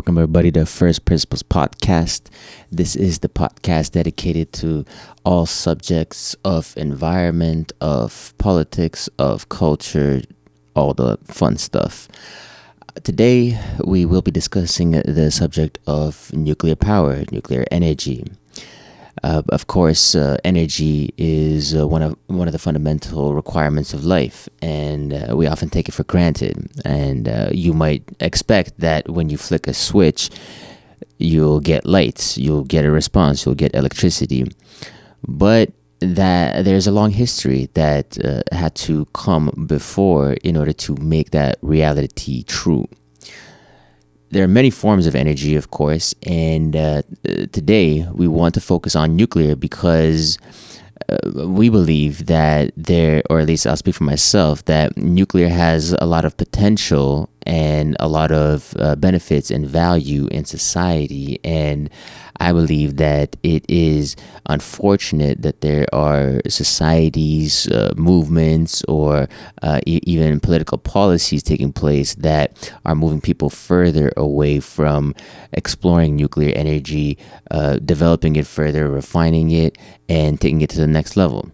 Welcome, everybody, to First Principles Podcast. This is the podcast dedicated to all subjects of environment, of politics, of culture, all the fun stuff. Today, we will be discussing the subject of nuclear power, nuclear energy. Of course, energy is one of the fundamental requirements of life, and we often take it for granted. And you might expect that when you flick a switch, you'll get lights, you'll get a response, you'll get electricity. But that there's a long history that had to come before in order to make that reality true. There are many forms of energy, of course, and today we want to focus on nuclear because we believe that or at least I'll speak for myself, that nuclear has a lot of potential and a lot of benefits and value in society. And I believe that it is unfortunate that there are societies, movements, or even political policies taking place that are moving people further away from exploring nuclear energy, developing it further, refining it, and taking it to the next level.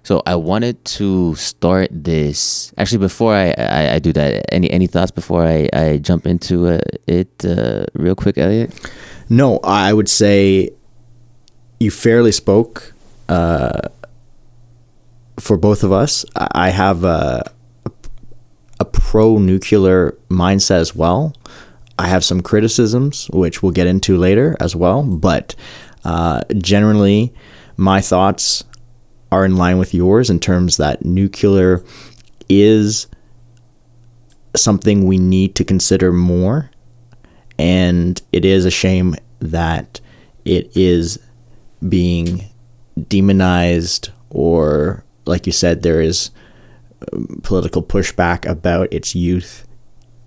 So I wanted to start this. Actually, before I do that, any thoughts before I jump into it real quick, Elliot? No, I would say you fairly spoke for both of us. I have a pro-nuclear mindset as well. I have some criticisms, which we'll get into later as well. But generally, my thoughts are in line with yours in terms that nuclear is something we need to consider more. And it is a shame that it is being demonized, or like you said, there is political pushback about its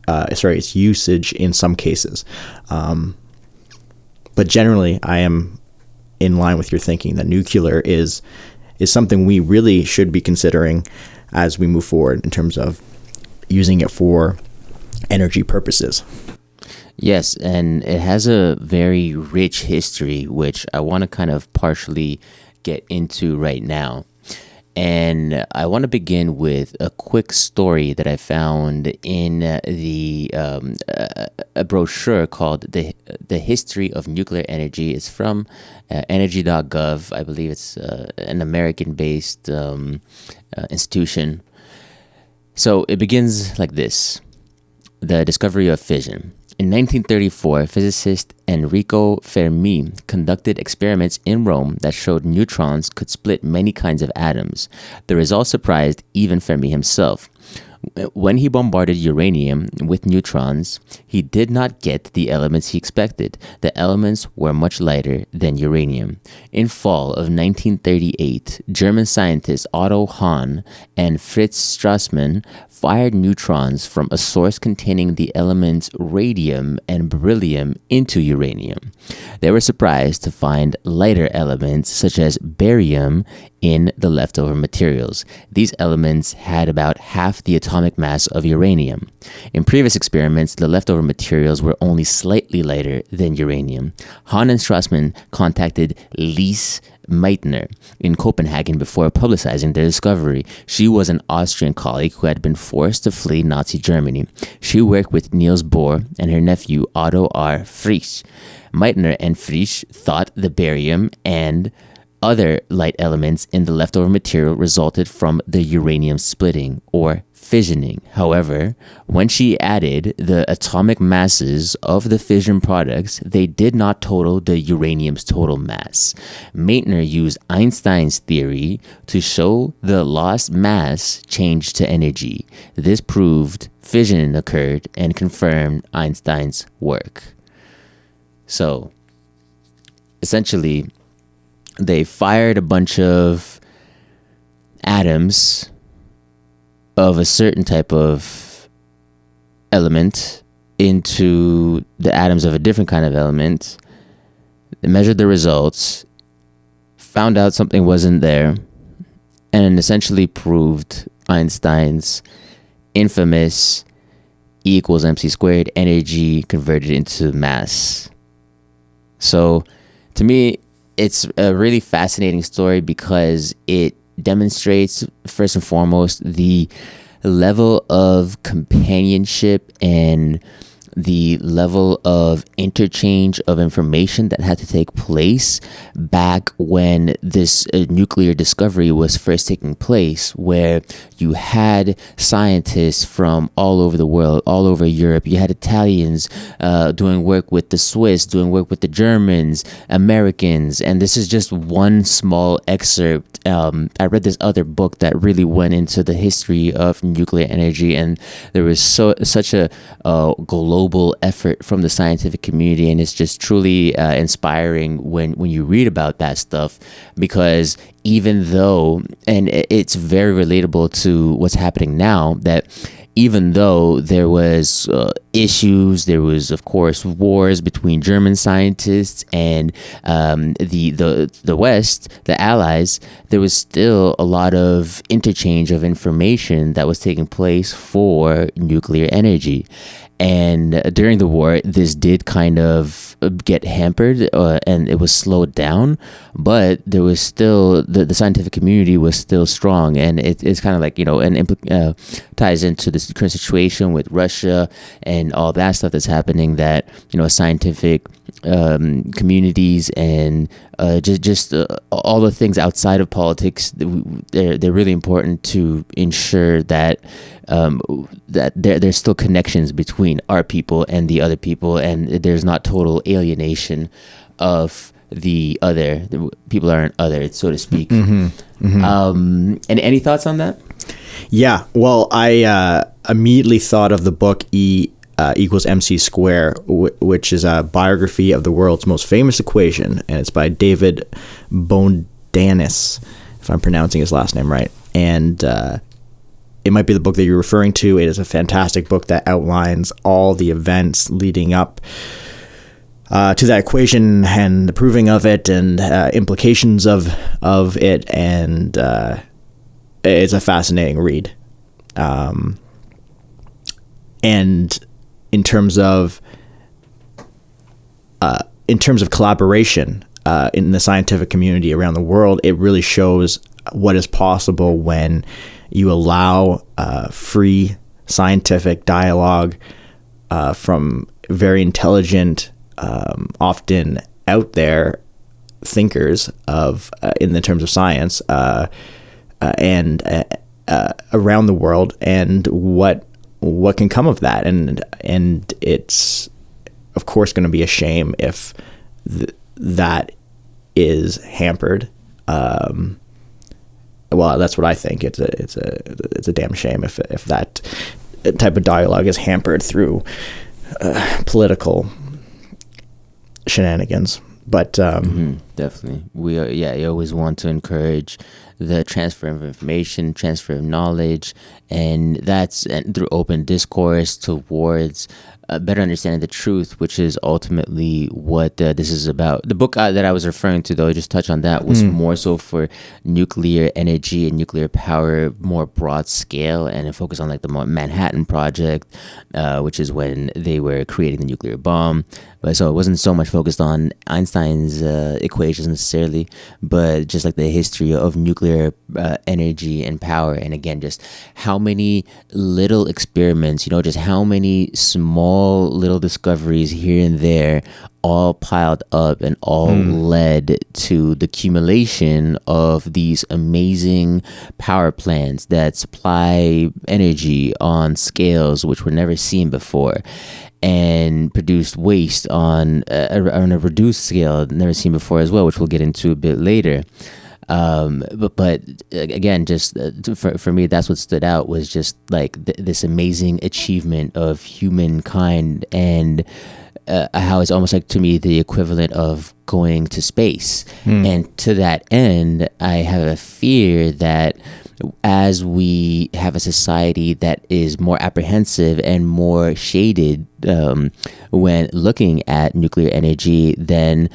its usage in some cases. But generally, I am in line with your thinking that nuclear is something we really should be considering as we move forward in terms of using it for energy purposes. Yes, and it has a very rich history, which I want to kind of partially get into right now. And I want to begin with a quick story that I found in a brochure called The History of Nuclear Energy. It's from energy.gov. I believe it's an American-based institution. So it begins like this: the discovery of fission. In 1934, physicist Enrico Fermi conducted experiments in Rome that showed neutrons could split many kinds of atoms. The results surprised even Fermi himself. When he bombarded uranium with neutrons, he did not get the elements he expected. The elements were much lighter than uranium. In fall of 1938, German scientists Otto Hahn and Fritz Strassmann fired neutrons from a source containing the elements radium and beryllium into uranium. They were surprised to find lighter elements such as barium in the leftover materials. These elements had about half the atomic mass of uranium. In previous experiments, the leftover materials were only slightly lighter than uranium. Hahn and Strassmann contacted Lise Meitner in Copenhagen before publicizing their discovery. She was an Austrian colleague who had been forced to flee Nazi Germany. She worked with Niels Bohr and her nephew Otto R. Frisch. Meitner and Frisch thought the barium and other light elements in the leftover material resulted from the uranium splitting or fissioning. However, when she added the atomic masses of the fission products, they did not total the uranium's total mass. Meitner used Einstein's theory to show the lost mass changed to energy. This proved fission occurred and confirmed Einstein's work. So, essentially, they fired a bunch of atoms of a certain type of element into the atoms of a different kind of element. They measured the results, found out something wasn't there, and essentially proved Einstein's infamous E equals mc squared, energy converted into mass. So to me, it's a really fascinating story because it demonstrates, first and foremost, the level of companionship and the level of interchange of information that had to take place back when this nuclear discovery was first taking place, where you had scientists from all over the world, all over Europe. You had Italians doing work with the Swiss, doing work with the Germans, Americans, and this is just one small excerpt. I read this other book that really went into the history of nuclear energy, and there was such a global effort from the scientific community, and it's just truly inspiring when you read about that stuff, because even though, and it's very relatable to what's happening now, that even though there was issues, there was of course wars between German scientists and the West, the Allies, there was still a lot of interchange of information that was taking place for nuclear energy. And during the war, this did kind of get hampered and it was slowed down, but there was still, the scientific community was still strong. And it's kind of like, and ties into this current situation with Russia and all that stuff that's happening, that, scientific communities and just all the things outside of politics, they're really important to ensure that that there's still connections between our people and the other people, and there's not total alienation of the other. The people aren't other, so to speak. And any thoughts on that? Yeah, well, I immediately thought of the book E equals mc square, which is a biography of the world's most famous equation, and it's by David Bodanis, if I'm pronouncing his last name right. And it might be the book that you're referring to. It is a fantastic book that outlines all the events leading up to that equation and the proving of it and implications of it, and it's a fascinating read. And in terms of collaboration in the scientific community around the world, it really shows what is possible when you allow free scientific dialogue from very intelligent, often out there thinkers in the terms of science and around the world, and what can come of that. And it's of course going to be a shame if that is hampered. Well, that's what I think. It's a damn shame if that type of dialogue is hampered through political shenanigans. But definitely, you always want to encourage the transfer of information, transfer of knowledge, and through open discourse towards better understanding the truth, which is ultimately what this is about. The book that I was referring to, though, just touch on that, was more so for nuclear energy and nuclear power, more broad scale, and it focused on like the Manhattan Project, which is when they were creating the nuclear bomb. But so it wasn't so much focused on Einstein's equations necessarily, but just like the history of nuclear energy and power. And again, just how many little experiments, just how many small little discoveries here and there all piled up and all led to the accumulation of these amazing power plants that supply energy on scales which were never seen before, and produced waste on a reduced scale never seen before as well, which we'll get into a bit later. But again, just for me, that's what stood out, was just like this amazing achievement of humankind, and how it's almost like, to me, the equivalent of going to space. And to that end, I have a fear that as we have a society that is more apprehensive and more shaded when looking at nuclear energy, then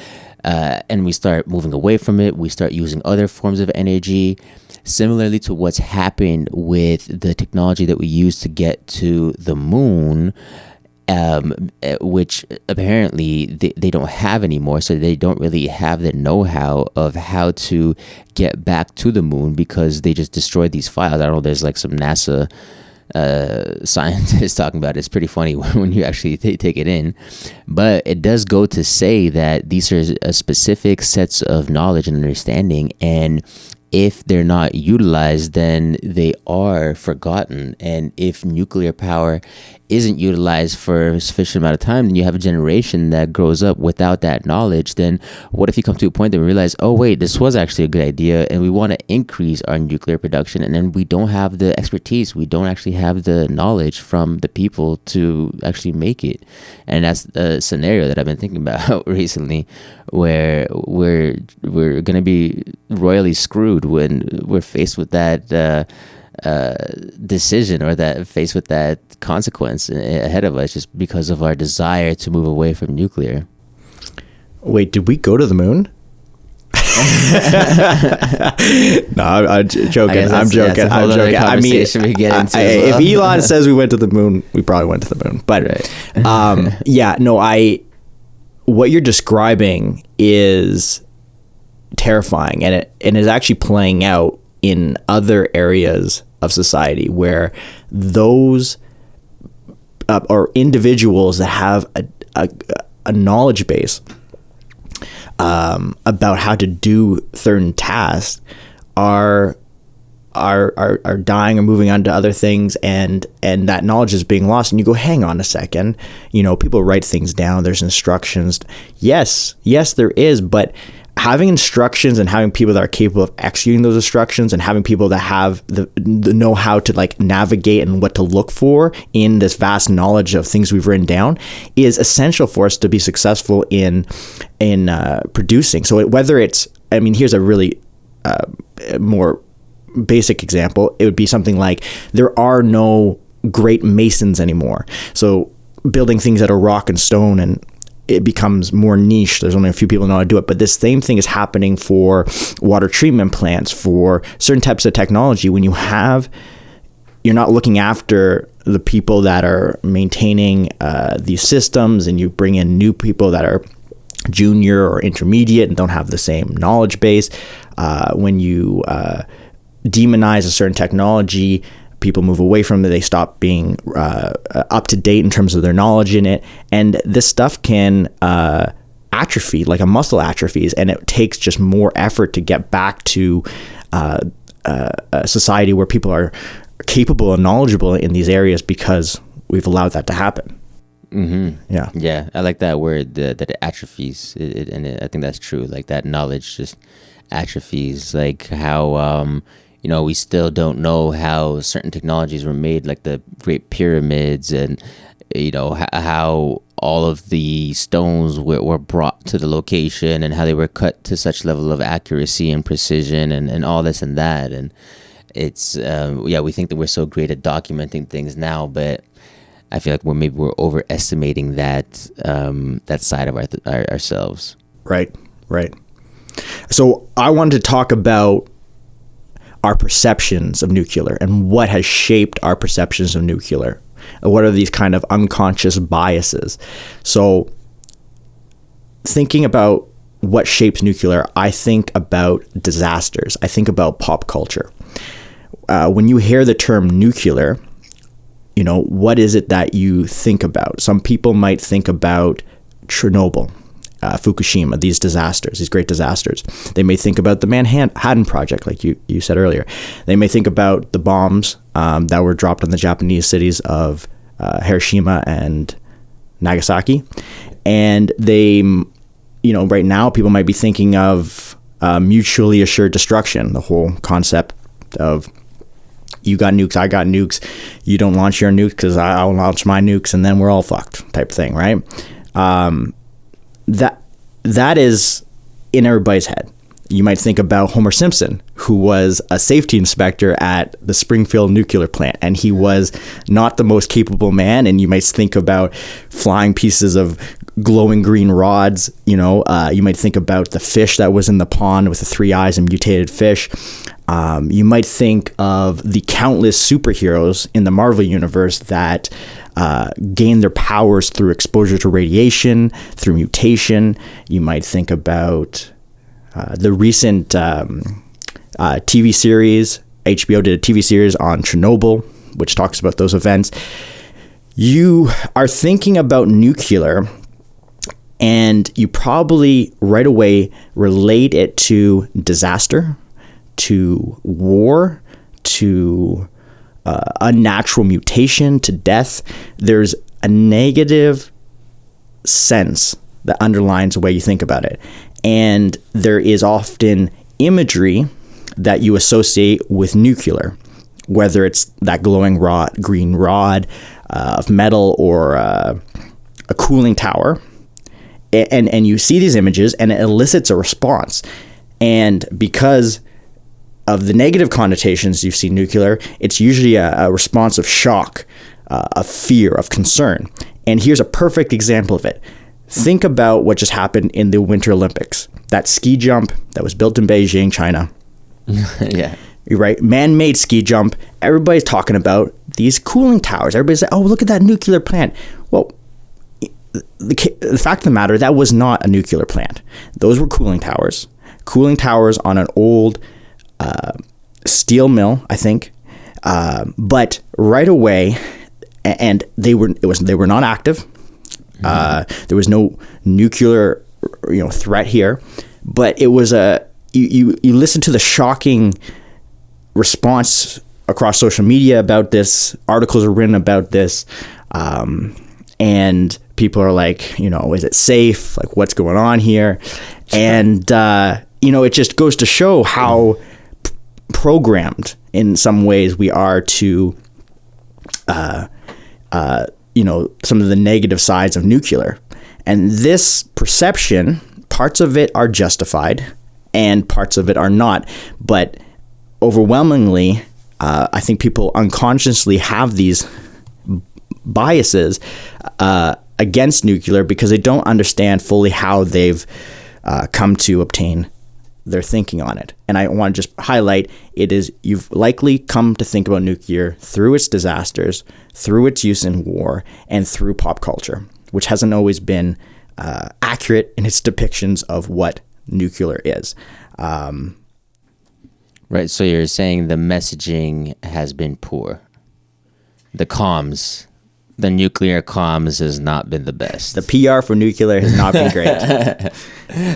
and we start moving away from it, we start using other forms of energy, similarly to what's happened with the technology that we use to get to the moon, which apparently they don't have anymore. So they don't really have the know-how of how to get back to the moon because they just destroyed these files. I don't know, there's like some NASA scientists talking about it. It's pretty funny when you actually take it in. But it does go to say that these are specific sets of knowledge and understanding, and if they're not utilized, then they are forgotten. And if nuclear power isn't utilized for a sufficient amount of time, then you have a generation that grows up without that knowledge. Then what if you come to a point that we realize, oh wait, this was actually a good idea and we want to increase our nuclear production, and then we don't have the expertise, we don't actually have the knowledge from the people to actually make it. And that's a scenario that I've been thinking about recently, where we're going to be royally screwed when we're faced with that decision, or that faced with that consequence ahead of us, just because of our desire to move away from nuclear. Wait, did we go to the moon? No, I'm joking. I'm joking. I mean, we get into if Elon says we went to the moon, we probably went to the moon. But right. Yeah, no, what you're describing is terrifying, and it is actually playing out in other areas of society where those or individuals that have a knowledge base about how to do certain tasks are dying or moving on to other things, and that knowledge is being lost. And you go, hang on a second, people write things down, there's instructions. Yes, there is, but having instructions and having people that are capable of executing those instructions, and having people that have the know-how to like navigate and what to look for in this vast knowledge of things we've written down is essential for us to be successful in producing. So whether it's, here's a really more basic example. It would be something like, there are no great masons anymore. So building things out of rock and stone, and it becomes more niche. There's only a few people know how to do it. But this same thing is happening for water treatment plants, for certain types of technology. When you're not looking after the people that are maintaining these systems, and you bring in new people that are junior or intermediate and don't have the same knowledge base. When you demonize a certain technology, people move away from it. They stop being up to date in terms of their knowledge in it. And this stuff can atrophy, like a muscle atrophies. And it takes just more effort to get back to a society where people are capable and knowledgeable in these areas, because we've allowed that to happen. Mm-hmm. Yeah. I like that word, that it atrophies. And I think that's true. Like, that knowledge just atrophies. Like how, we still don't know how certain technologies were made, like the Great Pyramids, and, how all of the stones were brought to the location, and how they were cut to such level of accuracy and precision, and all this and that. And it's, we think that we're so great at documenting things now, but I feel like we're overestimating that side of ourselves. Right. So I wanted to talk about our perceptions of nuclear and what has shaped our perceptions of nuclear. What are these kind of unconscious biases? So thinking about what shapes nuclear, I think about disasters. I think about pop culture. When you hear the term nuclear, what is it that you think about? Some people might think about Chernobyl, Fukushima, these disasters, these great disasters. They may think about the Manhattan Project, like you said earlier. They may think about the bombs that were dropped on the Japanese cities of Hiroshima and Nagasaki. And they, right now, people might be thinking of mutually assured destruction, the whole concept of, you got nukes, I got nukes, you don't launch your nukes because I'll launch my nukes, and then we're all fucked type thing, right? That is in everybody's head. You might think about Homer Simpson, who was a safety inspector at the Springfield nuclear plant, and he was not the most capable man. And you might think about flying pieces of glowing green rods. You might think about the fish that was in the pond with the 3 eyes and mutated fish. You might think of the countless superheroes in the Marvel universe that gain their powers through exposure to radiation, through mutation. You might think about the recent TV series. HBO did a TV series on Chernobyl, which talks about those events. You are thinking about nuclear, and you probably right away relate it to disaster, to war, to unnatural mutation, to death. There's a negative sense that underlines the way you think about it. And there is often imagery that you associate with nuclear, whether it's that glowing green rod of metal or a cooling tower. And you see these images, and it elicits a response. And because of the negative connotations you see nuclear, it's usually a response of shock, of fear, of concern. And here's a perfect example of it. Think about what just happened in the Winter Olympics. That ski jump that was built in Beijing, China. Yeah. You're right. Man-made ski jump. Everybody's talking about these cooling towers. Everybody's like, oh, look at that nuclear plant. Well, the fact of the matter, that was not a nuclear plant. Those were cooling towers. Cooling towers on an old steel mill, I think. But right away, and they were not active. There was no nuclear, threat here, but it was you listen to the shocking response across social media about this. Articles are written about this, and people are like, is it safe? Like, what's going on here? And it just goes to show how programmed in some ways we are to some of the negative sides of nuclear. And this perception, parts of it are justified and parts of it are not. But overwhelmingly, I think people unconsciously have these biases against nuclear because they don't understand fully how they've come to obtain their thinking on it. And I want to just highlight, you've likely come to think about nuclear through its disasters, through its use in war, and through pop culture, which hasn't always been accurate in its depictions of what nuclear is. Right, so you're saying the messaging has been poor. The comms, the nuclear comms has not been the best. The PR for nuclear has not been great.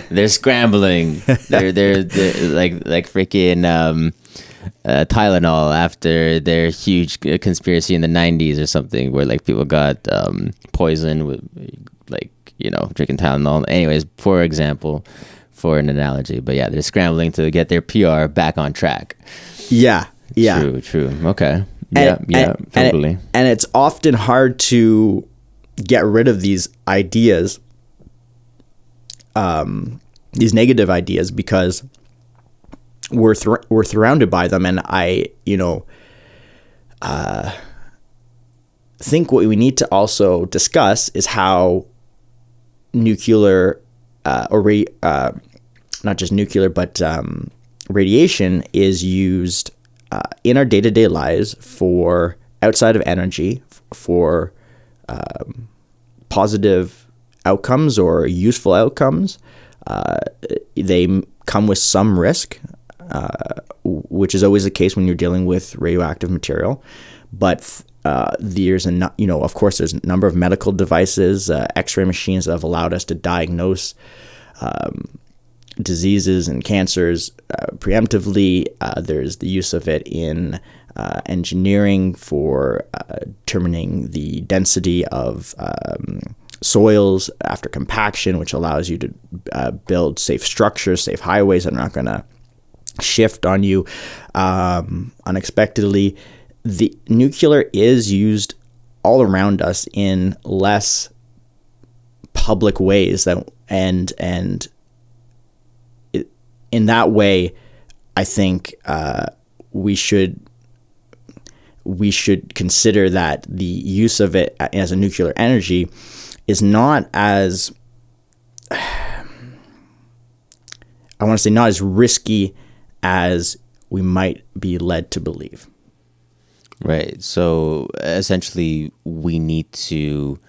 They're scrambling. They're like freaking Tylenol after their huge conspiracy in the 90s or something, where like people got poisoned with drinking Tylenol. Anyways, for example, for an analogy, but yeah, they're scrambling to get their PR back on track. Yeah. True. Okay. Totally. And it's often hard to get rid of these ideas, these negative ideas, because we're surrounded by them. And I think what we need to also discuss is how nuclear, not just nuclear, but radiation is used in our day-to-day lives for outside of energy, for positive outcomes or useful outcomes. They come with some risk, which is always the case when you're dealing with radioactive material. But there's of course, there's a number of medical devices, X-ray machines that have allowed us to diagnose diseases and cancers preemptively. There's the use of it in engineering for determining the density of soils after compaction, which allows you to build safe structures, safe highways that are not going to shift on you unexpectedly. The nuclear is used all around us in less public ways in that way, I think we should consider that the use of it as a nuclear energy is not as, I want to say, not as risky as we might be led to believe. Right. So essentially, we need to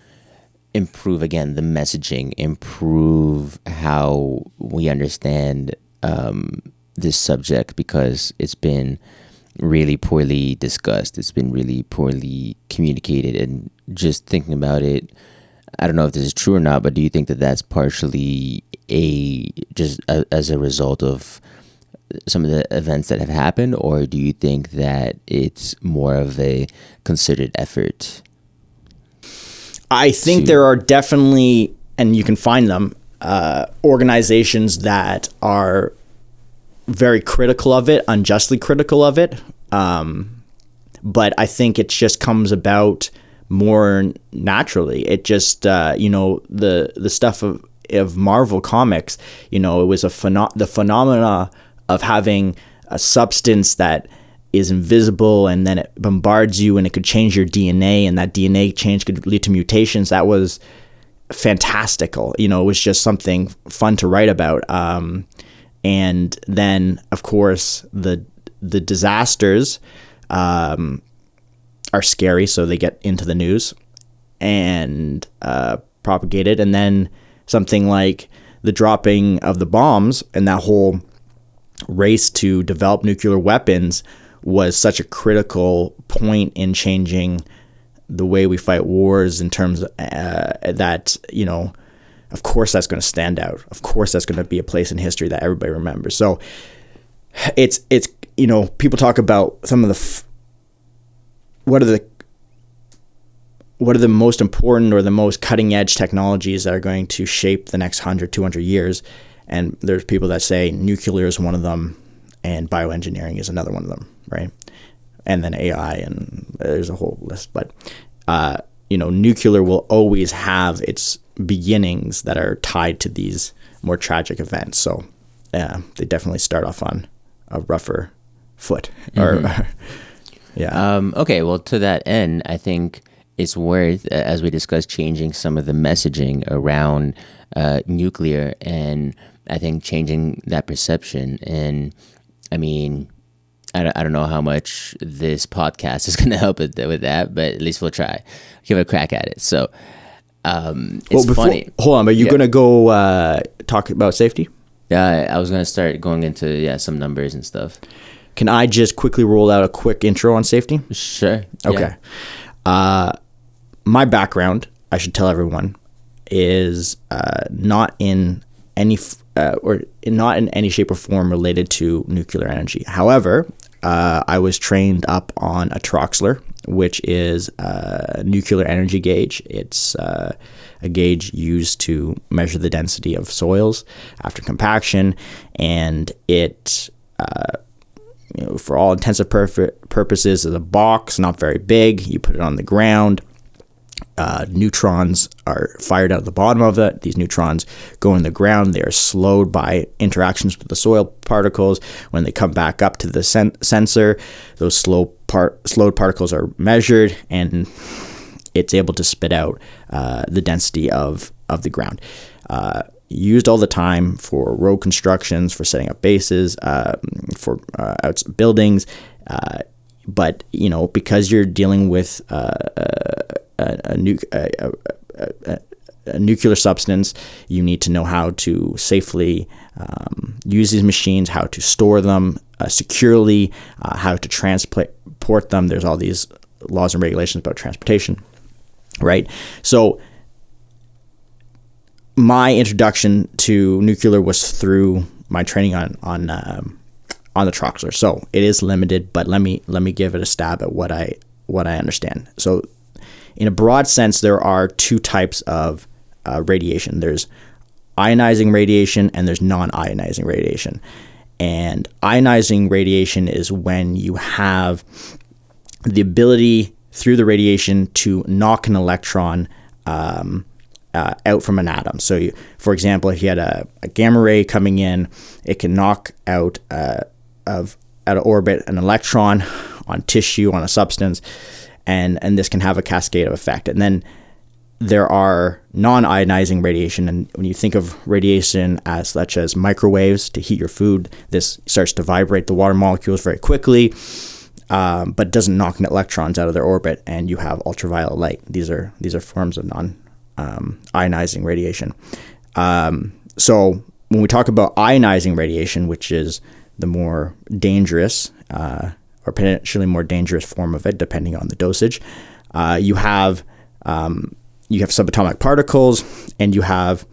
improve, again, the messaging, improve how we understand this subject, because it's been really poorly discussed. It's been really poorly communicated. And just thinking about it, I don't know if this is true or not, but do you think that that's partially as a result of some of the events that have happened, or do you think that it's more of a concerted effort? I think there are definitely, and you can find them, organizations that are very critical of it, unjustly critical of it. But I think it just comes about more naturally. It just, the stuff of Marvel Comics, it was the phenomena of having a substance that is invisible, and then it bombards you, and it could change your DNA, and that DNA change could lead to mutations. That was fantastical. It was just something fun to write about. And then, of course, the disasters are scary, so they get into the news and propagated. And then something like the dropping of the bombs and that whole race to develop nuclear weapons was such a critical point in changing the way we fight wars, in terms of that, of course that's going to stand out. Of course that's going to be a place in history that everybody remembers. So it's people talk about some of the what are the most important or the most cutting edge technologies that are going to shape the next 100, 200 years. And there's people that say nuclear is one of them, and bioengineering is another one of them, right? And then AI, and there's a whole list. But, nuclear will always have its beginnings that are tied to these more tragic events. So, they definitely start off on a rougher foot. Okay, well, to that end, I think it's worth, as we discussed, changing some of the messaging around nuclear, and I think changing that perception. And I mean, I don't know how much this podcast is going to help with that, but at least we'll try, give a crack at it. So it's funny. Hold on, but you're going to go talk about safety? I was going to start going into some numbers and stuff. Can I just quickly roll out a quick intro on safety? Sure. Okay. My background, I should tell everyone, is not in any shape or form related to nuclear energy. However, I was trained up on a Troxler, which is a nuclear energy gauge. It's a gauge used to measure the density of soils after compaction, and it, for all intensive purposes, is a box, not very big. You put it on the ground. Neutrons are fired out of the bottom of it. These neutrons go in the ground. They are slowed by interactions with the soil particles. When they come back up to the sensor, those slowed particles are measured, and it's able to spit out the density of the ground. Used all the time for road constructions, for setting up bases, for buildings. But because you're dealing with a nuclear substance, you need to know how to safely use these machines, how to store them securely, how to transport them. There's all these laws and regulations about transportation, right? So my introduction to nuclear was through my training on the Troxler. So it is limited, but let me give it a stab at what I understand. So in a broad sense, there are two types of radiation. There's ionizing radiation and there's non-ionizing radiation. And ionizing radiation is when you have the ability through the radiation to knock an electron out from an atom. So, for example, if you had a gamma ray coming in, it can knock out out of orbit an electron on tissue, on a substance, and this can have a cascade of effect. And then there are non-ionizing radiation, and when you think of radiation as such as microwaves to heat your food, this starts to vibrate the water molecules very quickly, but doesn't knock electrons out of their orbit, and you have ultraviolet light. These are forms of non-ionizing radiation. So when we talk about ionizing radiation, which is the more dangerous or potentially more dangerous form of it, depending on the dosage, you have subatomic particles, and you have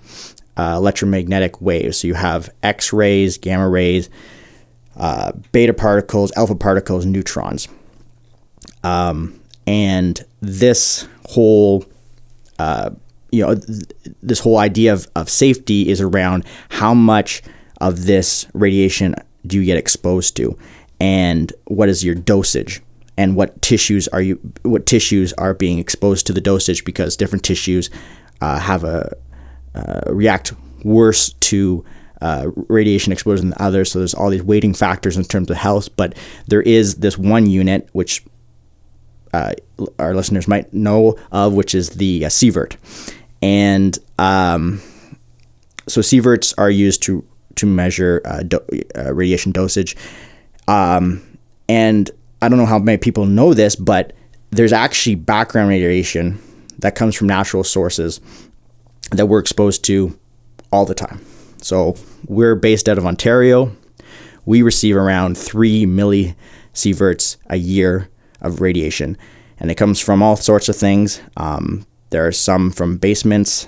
electromagnetic waves. So you have X-rays, gamma rays, beta particles, alpha particles, neutrons. And this whole, this whole idea of safety is around how much of this radiation do you get exposed to, and what is your dosage, and what tissues are being exposed to the dosage, because different tissues react worse to radiation exposure than others. So there's all these weighting factors in terms of health, but there is this one unit which our listeners might know of, which is the sievert. And so sieverts are used to measure radiation dosage. And I don't know how many people know this, but there's actually background radiation that comes from natural sources that we're exposed to all the time. So we're based out of Ontario. We receive around 3 millisieverts a year of radiation, and it comes from all sorts of things. There are some from basements,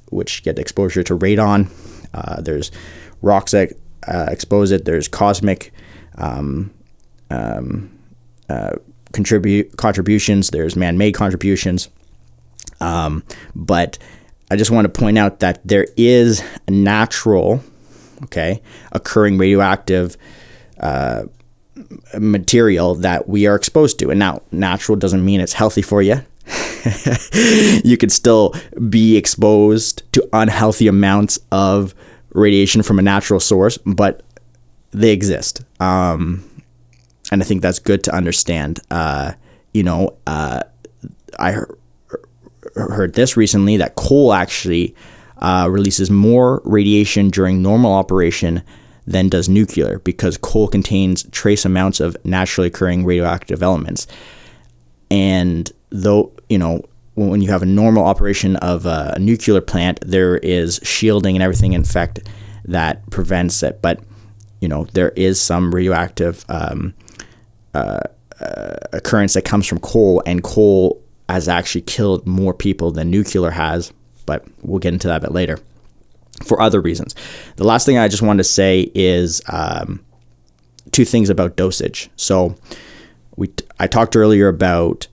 which get exposure to radon. There's rocks that expose it. There's cosmic contributions. There's man-made contributions. But I just want to point out that there is a natural, occurring radioactive material that we are exposed to. And now, natural doesn't mean it's healthy for you. You could still be exposed to unhealthy amounts of radiation from a natural source, but they exist. And I think that's good to understand. I heard this recently, that coal actually releases more radiation during normal operation than does nuclear, because coal contains trace amounts of naturally occurring radioactive elements. And though, when you have a normal operation of a nuclear plant, there is shielding and everything, in fact, that prevents it. But, there is some radioactive occurrence that comes from coal, and coal has actually killed more people than nuclear has, but we'll get into that a bit later for other reasons. The last thing I just wanted to say is two things about dosage. So I talked earlier about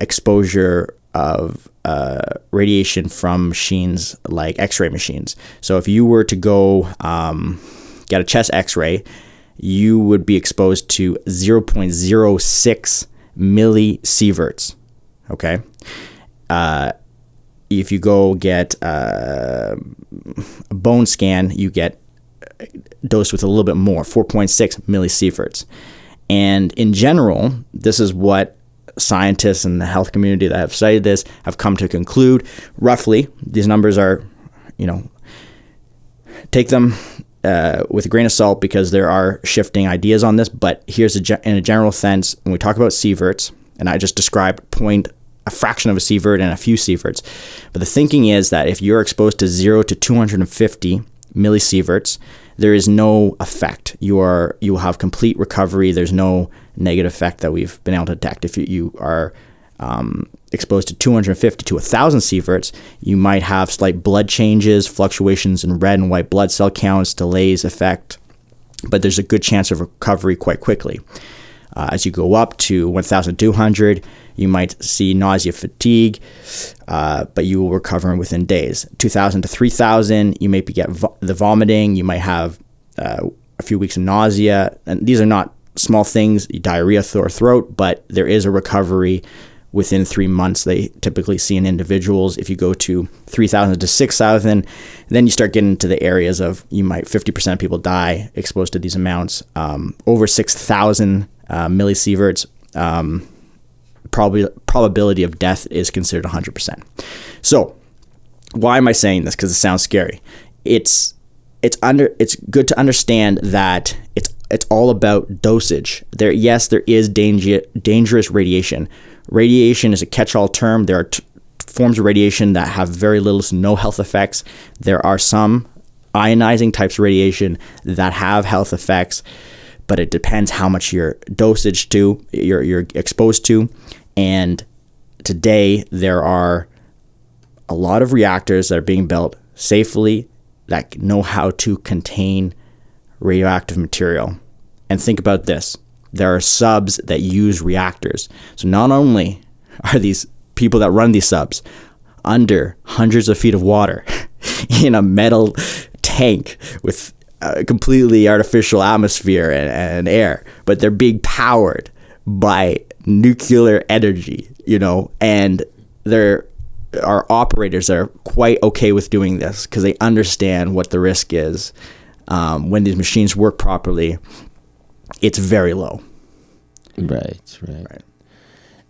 exposure of radiation from machines like X-ray machines. So if you were to go get a chest X-ray, you would be exposed to 0.06 millisieverts. Okay. If you go get a bone scan, you get dosed with a little bit more, 4.6 millisieverts. And in general, this is what scientists and the health community that have studied this have come to conclude. Roughly, these numbers are, take them with a grain of salt, because there are shifting ideas on this. But here's in a general sense, when we talk about sieverts, and I just described a fraction of a sievert and a few sieverts. But the thinking is that if you're exposed to 0 to 250 millisieverts, there is no effect. You will have complete recovery. There's no negative effect that we've been able to detect. If you are exposed to 250 to 1,000 sieverts, you might have slight blood changes, fluctuations in red and white blood cell counts, delays, effect, but there's a good chance of recovery quite quickly. As you go up to 1,200, you might see nausea, fatigue, but you will recover within days. 2,000 to 3,000, you may get the vomiting. You might have a few weeks of nausea. And these are not small things, diarrhea or throat, but there is a recovery within 3 months they typically see in individuals. If you go to 3,000 to 6,000, then you start getting into the areas of 50% of people die exposed to these amounts. Over 6,000 millisieverts, probability of death is considered 100%. So why am I saying this? Because it sounds scary. It's good to understand that it's all about dosage. There is dangerous radiation. Radiation is a catch-all term. There are forms of radiation that have very little to no health effects. There are some ionizing types of radiation that have health effects, but it depends how much you're exposed to. And today there are a lot of reactors that are being built safely that know how to contain radioactive material. And think about this. There are subs that use reactors. So not only are these people that run these subs under hundreds of feet of water in a metal tank with a completely artificial atmosphere and air, but they're being powered by nuclear energy, and there are operators that are quite okay with doing this because they understand what the risk is. When these machines work properly, it's very low. Right.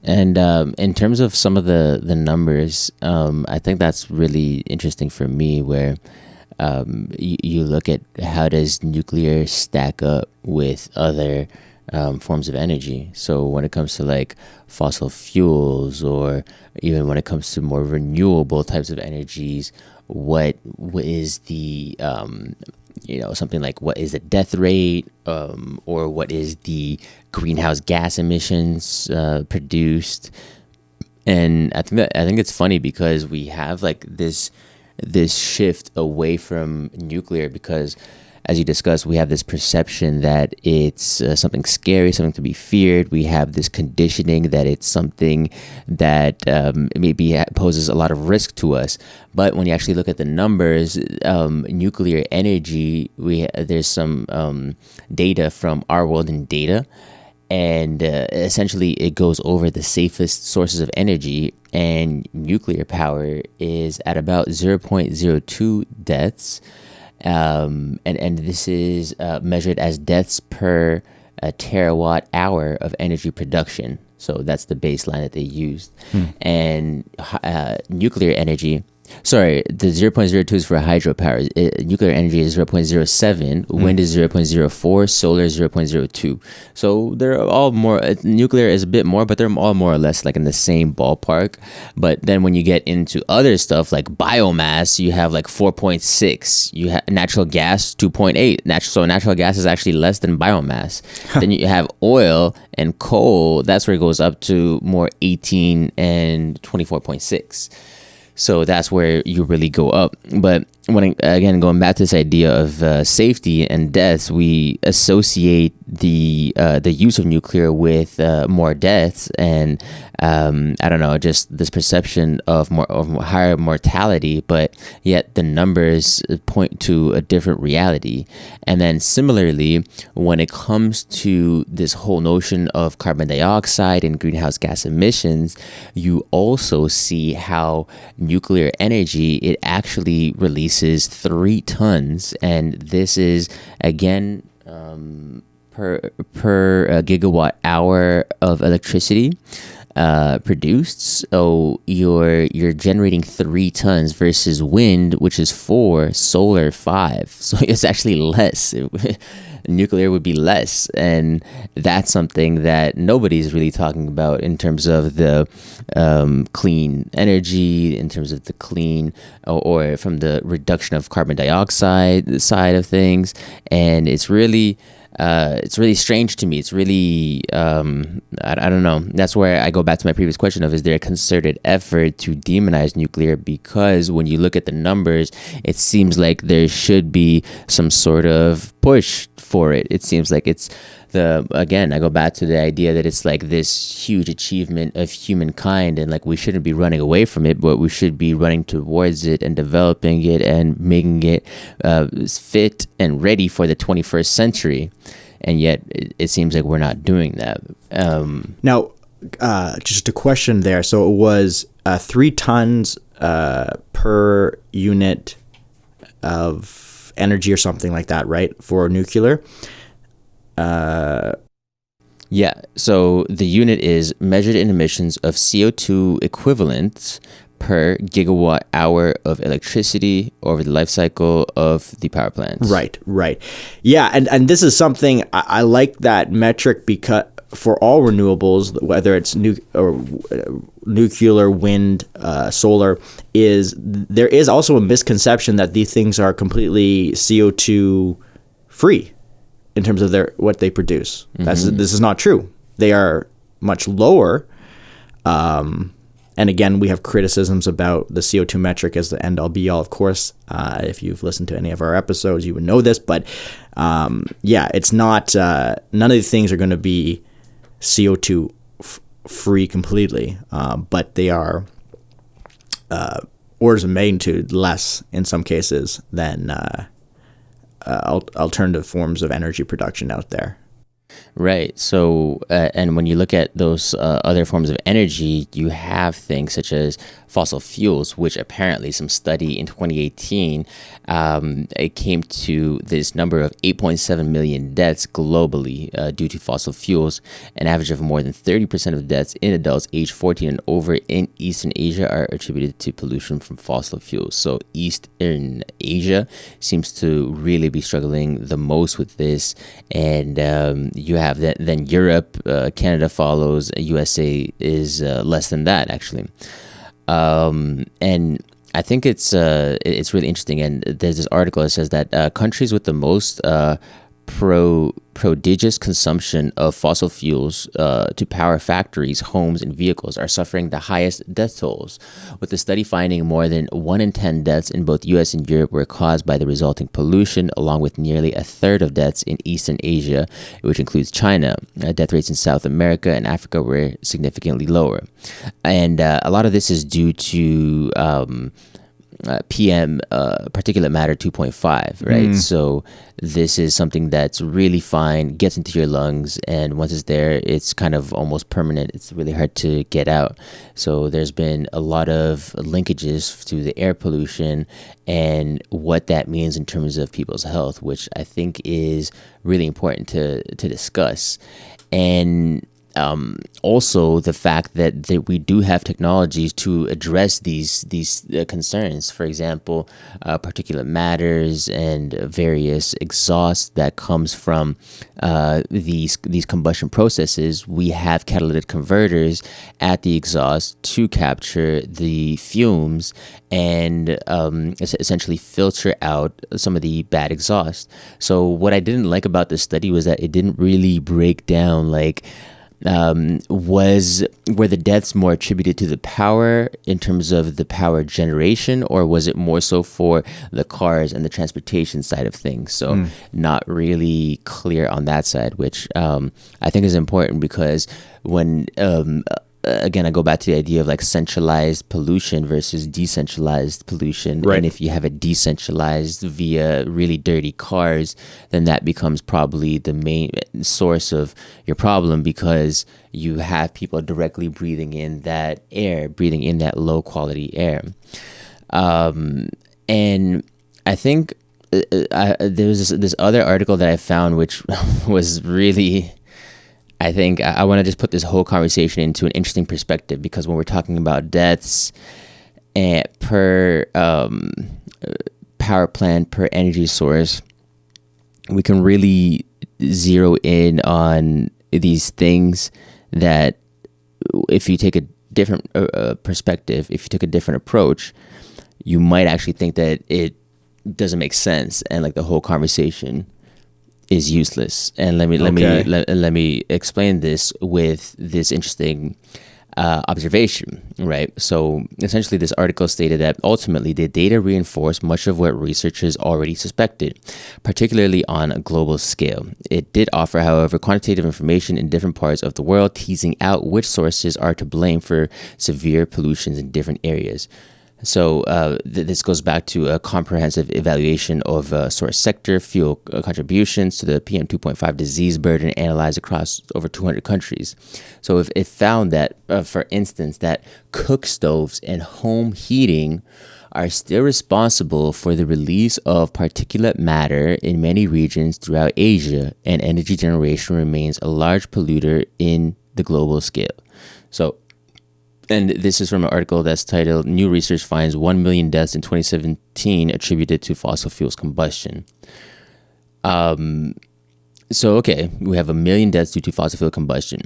And in terms of some of the numbers, I think that's really interesting for me, where you look at how does nuclear stack up with other forms of energy. So when it comes to like fossil fuels, or even when it comes to more renewable types of energies, what is the something like what is the death rate, or what is the greenhouse gas emissions produced? And I think it's funny because we have like this shift away from nuclear because, as you discussed, we have this perception that it's something scary, something to be feared. We have this conditioning that it's something that maybe poses a lot of risk to us. But when you actually look at the numbers, nuclear energy, there's some data from Our World in Data, and essentially it goes over the safest sources of energy, and nuclear power is at about 0.02 deaths. And this is measured as deaths per terawatt hour of energy production. So that's the baseline that they used. And nuclear energy, the 0.02 is for hydropower. Nuclear energy is 0.07, wind is 0.04, solar is 0.02. So they're all more, nuclear is a bit more, but they're all more or less like in the same ballpark. But then when you get into other stuff like biomass, you have like 4.6. You have natural gas, 2.8. So natural gas is actually less than biomass. Then you have oil and coal. That's where it goes up to more 18 and 24.6. So that's where you really go up. But again, going back to this idea of safety and deaths, we associate the use of nuclear with more deaths, and I don't know, just this perception of higher mortality. But yet the numbers point to a different reality. And then similarly, when it comes to this whole notion of carbon dioxide and greenhouse gas emissions, you also see how nuclear energy, it actually releases 3 tons, and this is again per gigawatt hour of electricity produced. So you're generating 3 tons versus wind, which is 4, solar 5. So it's actually less. Nuclear would be less, and that's something that nobody's really talking about in terms of the clean energy, in terms of the clean or from the reduction of carbon dioxide side of things. And it's really strange to me. It's really, I don't know. That's where I go back to my previous question of, is there a concerted effort to demonize nuclear? Because when you look at the numbers, it seems like there should be some sort of push for it. It seems like it's again, I go back to the idea that it's like this huge achievement of humankind, and like we shouldn't be running away from it, but we should be running towards it and developing it and making it fit and ready for the 21st century. And yet it seems like we're not doing that. Now, just a question there. So it was 3 tons per unit of energy or something like that, right? For nuclear. Yeah, so the unit is measured in emissions of CO2 equivalents per gigawatt hour of electricity over the life cycle of the power plants. Right. Yeah, and this is something I like that metric because for all renewables, whether it's nuclear, wind, solar, there is also a misconception that these things are completely CO2 free in terms of what they produce. This is not true. They are much lower. And again, we have criticisms about the CO2 metric as the end all be all, of course. If you've listened to any of our episodes, you would know this. But it's not, none of these things are going to be CO2 free completely. But they are orders of magnitude less in some cases than alternative forms of energy production out there. Right. So, and when you look at those other forms of energy, you have things such as fossil fuels, which apparently some study in 2018, it came to this number of 8.7 million deaths globally due to fossil fuels. An average of more than 30% of deaths in adults aged 14 and over in Eastern Asia are attributed to pollution from fossil fuels. So Eastern Asia seems to really be struggling the most with this. And you have that, then Europe, Canada follows, USA is less than that, actually. And I think it's really interesting. And there's this article that says that countries with the most prodigious consumption of fossil fuels to power factories, homes, and vehicles are suffering the highest death tolls, with the study finding more than 1 in 10 deaths in both US and Europe were caused by the resulting pollution, along with nearly a third of deaths in Eastern Asia, which includes China. Death rates in South America and Africa were significantly lower. And a lot of this is due to PM particulate matter 2.5, right? So this is something that's really fine, gets into your lungs, and once it's there, it's kind of almost permanent. It's really hard to get out. So there's been a lot of linkages to the air pollution and what that means in terms of people's health, which I think is really important to discuss. And also the fact that we do have technologies to address these concerns. For example, particulate matters and various exhaust that comes from these combustion processes. We have catalytic converters at the exhaust to capture the fumes and essentially filter out some of the bad exhaust. So what I didn't like about this study was that it didn't really break down were the deaths more attributed to the power in terms of the power generation, or was it more so for the cars and the transportation side of things? So not really clear on that side, which I think is important, because when again, I go back to the idea of like centralized pollution versus decentralized pollution. Right. And if you have it decentralized via really dirty cars, then that becomes probably the main source of your problem, because you have people directly breathing in that air, breathing in that low quality air. And I think there was this other article that I found, which was really... I think I want to just put this whole conversation into an interesting perspective, because when we're talking about deaths per power plant, per energy source, we can really zero in on these things that if you take a different perspective, if you took a different approach, you might actually think that it doesn't make sense, and like the whole conversation is useless. And let me explain this with this interesting observation, right? So essentially this article stated that ultimately the data reinforced much of what researchers already suspected, particularly on a global scale. It did offer, however, quantitative information in different parts of the world, teasing out which sources are to blame for severe pollutions in different areas. So this goes back to a comprehensive evaluation of source sector fuel contributions to the PM 2.5 disease burden analyzed across over 200 countries. So if it found that, for instance, that cook stoves and home heating are still responsible for the release of particulate matter in many regions throughout Asia, and energy generation remains a large polluter in the global scale. So, and this is from an article that's titled "New Research Finds 1 Million Deaths in 2017 Attributed to Fossil Fuels Combustion." So, okay, we have 1 million deaths due to fossil fuel combustion.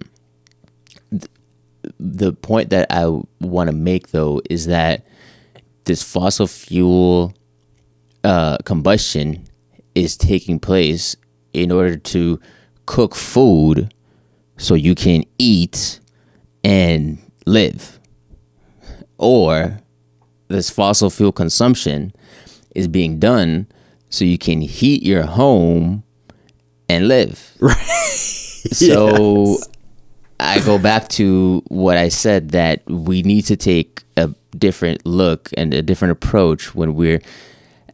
The point that I want to make, though, is that this fossil fuel combustion is taking place in order to cook food so you can eat and live. Or this fossil fuel consumption is being done so you can heat your home and live. Right. So Yes. I go back to what I said, that we need to take a different look and a different approach when we're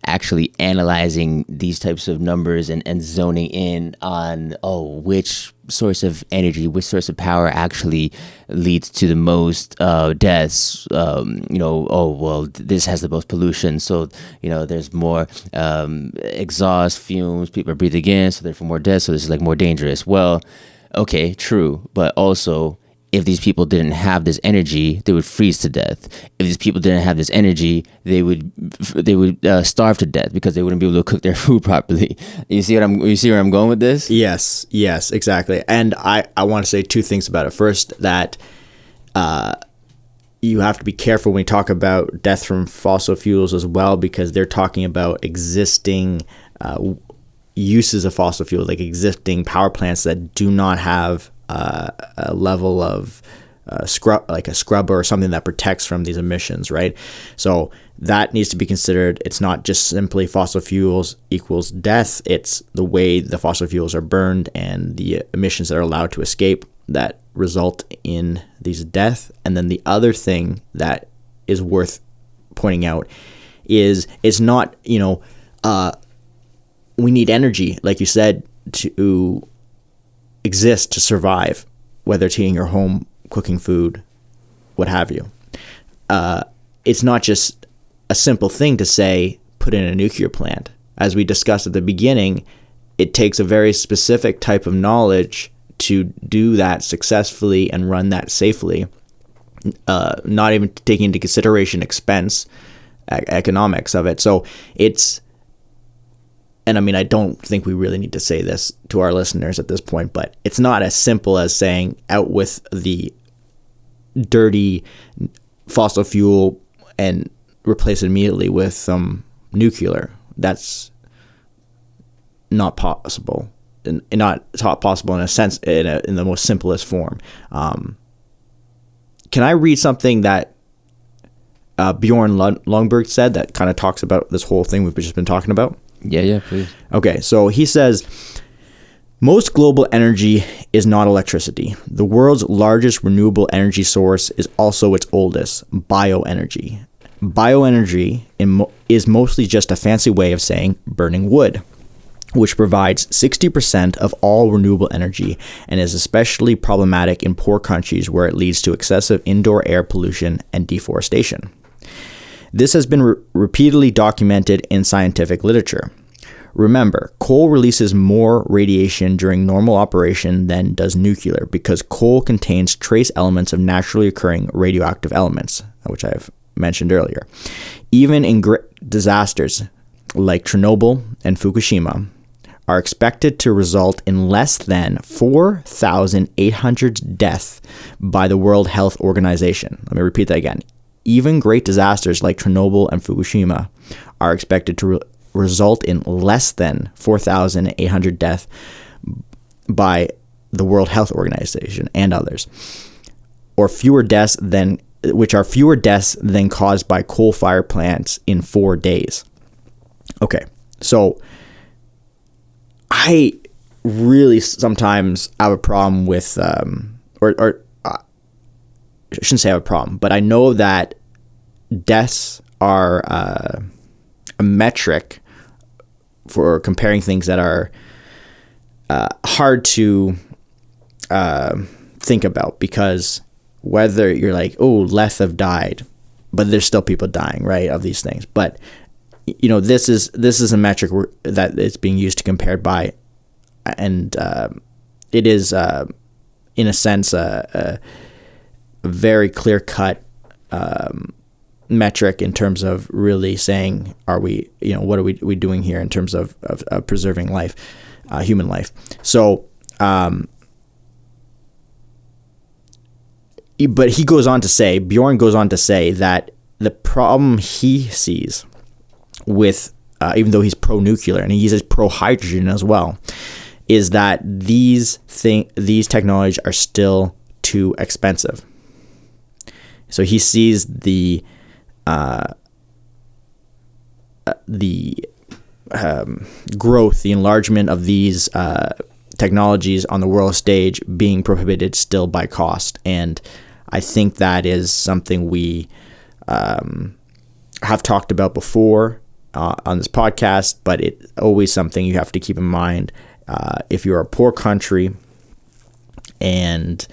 actually analyzing these types of numbers and zoning in on, which source of energy, which source of power actually leads to the most deaths. This has the most pollution, so there's more exhaust fumes people are breathing in, so therefore more deaths, so this is like more dangerous. Well, okay, true, but also, if these people didn't have this energy, they would freeze to death. If these people didn't have this energy, they would starve to death because they wouldn't be able to cook their food properly. You see where I'm going with this? Yes, exactly. And I want to say two things about it. First, that you have to be careful when you talk about death from fossil fuels as well, because they're talking about existing uses of fossil fuel, like existing power plants that do not have a level of like a scrubber or something that protects from these emissions, right? So that needs to be considered. It's not just simply fossil fuels equals death. It's the way the fossil fuels are burned and the emissions that are allowed to escape that result in these death. And then the other thing that is worth pointing out is it's not, we need energy, like you said, to exist, to survive, whether it's heating your home, cooking food, what have you. It's not just a simple thing to say, put in a nuclear plant. As we discussed at the beginning, it takes a very specific type of knowledge to do that successfully and run that safely, not even taking into consideration expense, economics of it. So I don't think we really need to say this to our listeners at this point, but it's not as simple as saying out with the dirty fossil fuel and replace it immediately with some nuclear. That's not possible, and not possible in a sense, in the most simplest form. Can I read something that Bjorn Longberg said that kind of talks about this whole thing we've just been talking about? Yeah, please. Okay, so he says, most global energy is not electricity. The world's largest renewable energy source is also its oldest, bioenergy. Bioenergy is mostly just a fancy way of saying burning wood, which provides 60% of all renewable energy and is especially problematic in poor countries where it leads to excessive indoor air pollution and deforestation. This has been repeatedly documented in scientific literature. Remember, coal releases more radiation during normal operation than does nuclear because coal contains trace elements of naturally occurring radioactive elements, which I've mentioned earlier. Even in disasters like Chernobyl and Fukushima are expected to result in less than 4,800 deaths by the World Health Organization. Let me repeat that again. Even great disasters like Chernobyl and Fukushima are expected to result in less than 4,800 deaths by the World Health Organization and others, or fewer deaths than caused by coal-fired plants in 4 days. Okay, so I really sometimes have a problem with, I shouldn't say I have a problem, but I know that deaths are a metric for comparing things that are hard to think about, because whether you're like, oh, less have died, but there's still people dying, right, of these things. But this is a metric that it's being used to compare by, and it is in a sense a very clear cut metric in terms of really saying, are we, what are we doing here in terms of preserving life, human life. So, but Bjorn goes on to say that the problem he sees with, even though he's pro-nuclear and he uses pro-hydrogen as well, is that these technologies are still too expensive. So he sees the growth, the enlargement of these technologies on the world stage being prohibited still by cost. And I think that is something we have talked about before on this podcast, but it's always something you have to keep in mind. If you're a poor country and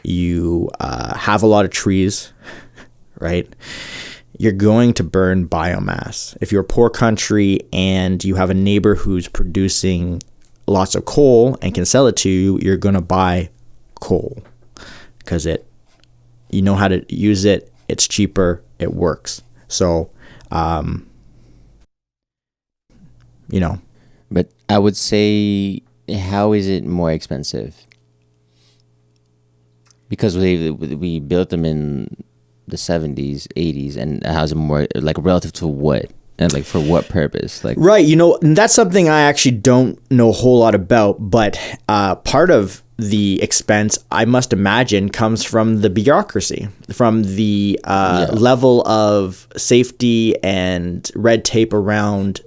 you have a lot of trees, right, you're going to burn biomass. If you're a poor country and you have a neighbor who's producing lots of coal and can sell it to you, you're going to buy coal because you know how to use it. It's cheaper. It works. So, But I would say, how is it more expensive? Because we built them in the 70s, 80s, and how's it more, like, relative to what? And, like, for what purpose? Like, right, and that's something I actually don't know a whole lot about, but part of the expense, I must imagine, comes from the bureaucracy, from the level of safety and red tape around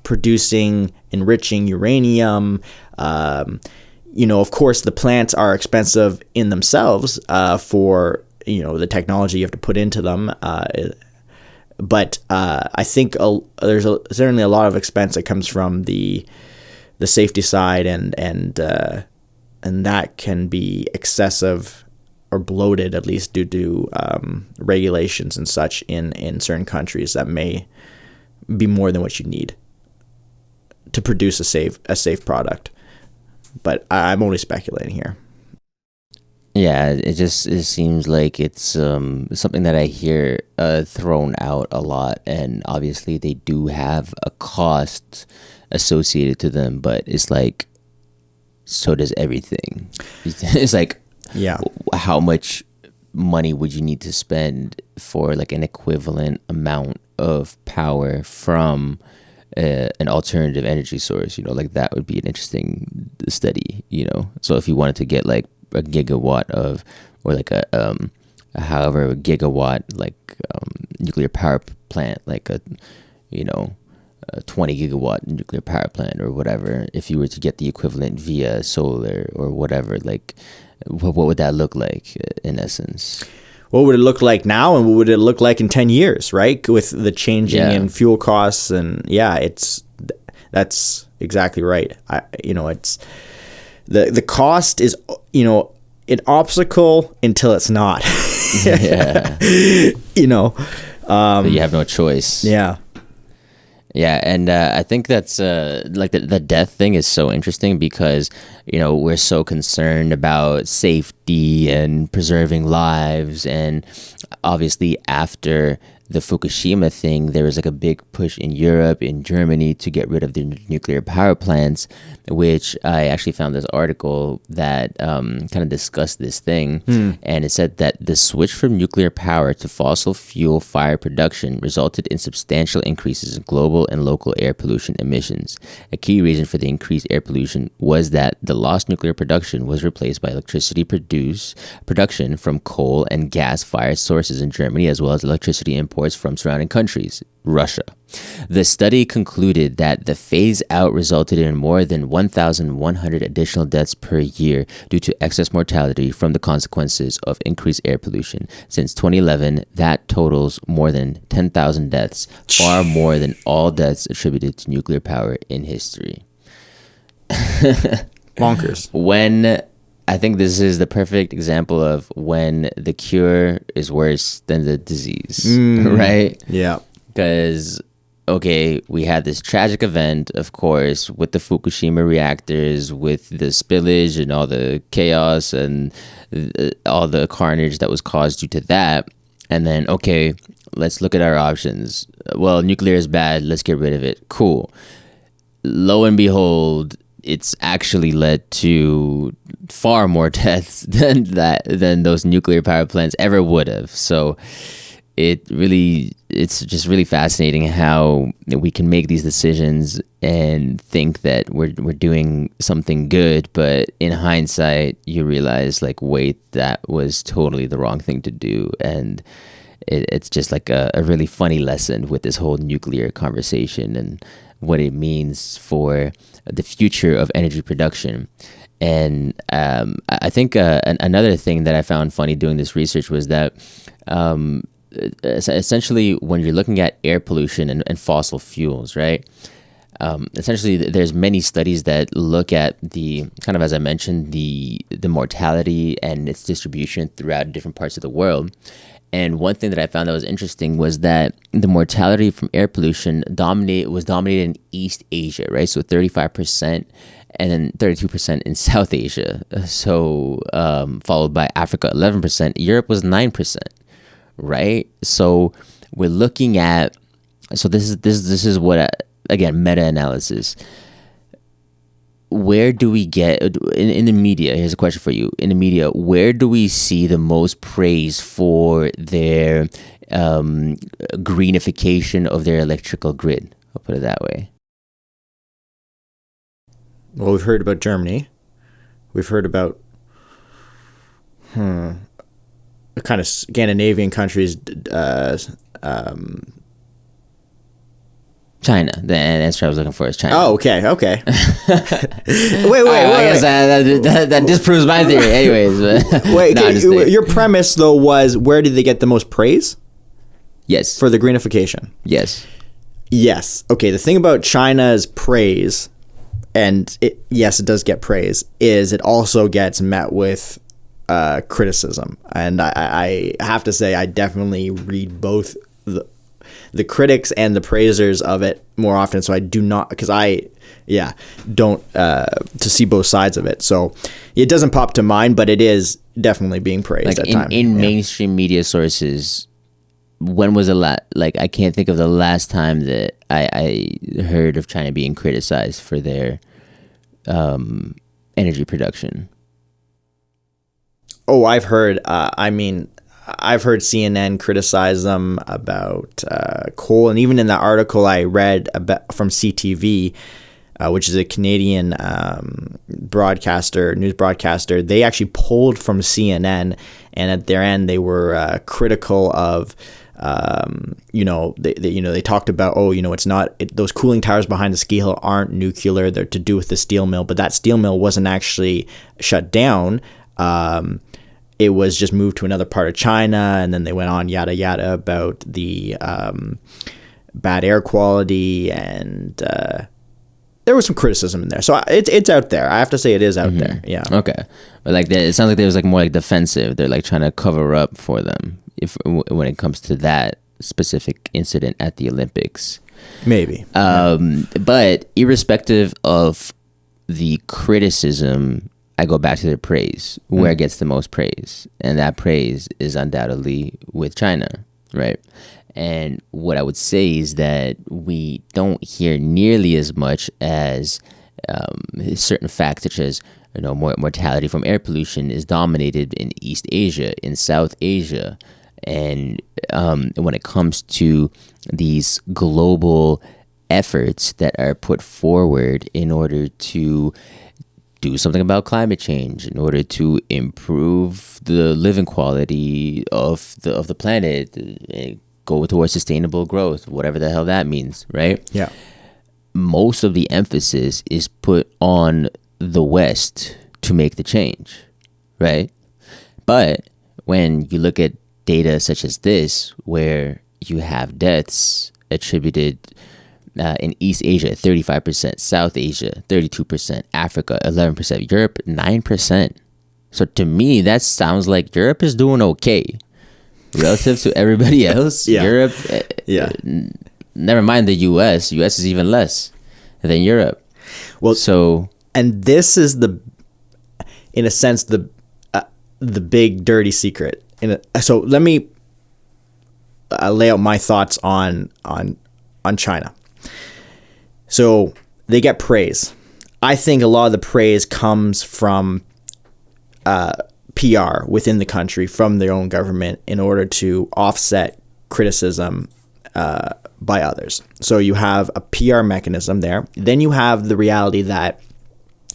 producing, enriching uranium. Of course, the plants are expensive in themselves for, the technology you have to put into them. But I think there's certainly a lot of expense that comes from the safety side, and that can be excessive or bloated, at least due to regulations and such in certain countries that may be more than what you need to produce a safe product. But I'm only speculating here. Yeah, it seems like it's something that I hear thrown out a lot, and obviously they do have a cost associated to them, but it's like, so does everything. It's like, how much money would you need to spend for like an equivalent amount of power from an alternative energy source? Like, that would be an interesting study. So if you wanted to get like a gigawatt of, or like a however gigawatt, like nuclear power plant, like a 20 gigawatt nuclear power plant or whatever, if you were to get the equivalent via solar or whatever, like what would that look like in essence? What would it look like now, and what would it look like in 10 years, right? With the changing in fuel costs, and that's exactly right. It's the cost is, an obstacle until it's not. Yeah. But you have no choice. Yeah. Yeah, and I think that's like the death thing is so interesting because we're so concerned about safety and preserving lives, and obviously after the Fukushima thing, there was like a big push in Europe, in Germany, to get rid of the nuclear power plants, which I actually found this article that kind of discussed this thing. And it said that the switch from nuclear power to fossil fuel fire production resulted in substantial increases in global and local air pollution emissions. A key reason for the increased air pollution was that the lost nuclear production was replaced by electricity production from coal and gas fired sources in Germany, as well as electricity imported imports from surrounding countries, Russia. The study concluded that the phase out resulted in more than 1,100 additional deaths per year due to excess mortality from the consequences of increased air pollution. Since 2011, that totals more than 10,000 deaths, far more than all deaths attributed to nuclear power in history. Bonkers. When I think this is the perfect example of when the cure is worse than the disease, right? Yeah. Because, okay, we had this tragic event, of course, with the Fukushima reactors, with the spillage and all the chaos and all the carnage that was caused due to that. And then, okay, let's look at our options. Well, nuclear is bad. Let's get rid of it. Cool. Lo and behold, it's actually led to far more deaths than those nuclear power plants ever would have. So it's just really fascinating how we can make these decisions and think that we're doing something good, but in hindsight you realize, like, wait, that was totally the wrong thing to do. And it's just like a really funny lesson with this whole nuclear conversation and what it means for the future of energy production. And I think another thing that I found funny doing this research was that essentially when you're looking at air pollution and fossil fuels, right? Essentially, there's many studies that look at the kind of, as I mentioned, the mortality and its distribution throughout different parts of the world. And one thing that I found that was interesting was that the mortality from air pollution was dominated in East Asia, right? So 35%, and then 32% in South Asia. So followed by Africa, 11%. Europe was 9%, right? So we're looking at. So this is what, again, meta-analysis. Where do we get in the media? Here's a question for you. In the media, where do we see the most praise for their greenification of their electrical grid? I'll put it that way. Well, we've heard about Germany. We've heard about kind of Scandinavian countries. China. The answer I was looking for is China. Oh, okay. Wait. I guess that disproves my theory. Anyways, wait. Your premise though was, where did they get the most praise? Yes. For the greenification. Yes. Yes. Okay. The thing about China's praise, and it does get praise, is it also gets met with criticism, and I have to say I definitely read both the critics and the praisers of it more often. So I do not, because don't to see both sides of it. So it doesn't pop to mind, but it is definitely being praised like at times. In mainstream media sources, when was I can't think of the last time that I heard of China being criticized for their energy production. Oh, I've heard, I've heard CNN criticize them about coal, and even in that article I read about from CTV, which is a Canadian news broadcaster, they actually pulled from CNN, and at their end they were critical of, they talked about, it's not, those cooling towers behind the ski hill aren't nuclear, they're to do with the steel mill, but that steel mill wasn't actually shut down. It was just moved to another part of China, and then they went on yada yada about the bad air quality, and there was some criticism in there. So it's out there. I have to say it is out there. Yeah. Okay, but it sounds like there was more defensive. They're trying to cover up for them when it comes to that specific incident at the Olympics. Maybe. But irrespective of the criticism, I go back to the praise, where it gets the most praise. And that praise is undoubtedly with China, right? And what I would say is that we don't hear nearly as much as certain facts, such as mortality from air pollution is dominated in East Asia, in South Asia. And when it comes to these global efforts that are put forward in order to do something about climate change, in order to improve the living quality of the planet, go towards sustainable growth, whatever the hell that means, right? Yeah. Most of the emphasis is put on the West to make the change, right? But when you look at data such as this, where you have deaths attributed in East Asia, 35%, South Asia, 32%, Africa, 11%, Europe, 9%. So to me, that sounds like Europe is doing okay relative to everybody else. Yeah. Europe, Yeah. never mind the US. US is even less than Europe. Well, So and this is in a sense, the big dirty secret. So let me lay out my thoughts on China. So they get praise. I think a lot of the praise comes from PR within the country, from their own government, in order to offset criticism by others. So you have a PR mechanism there. Then you have the reality that,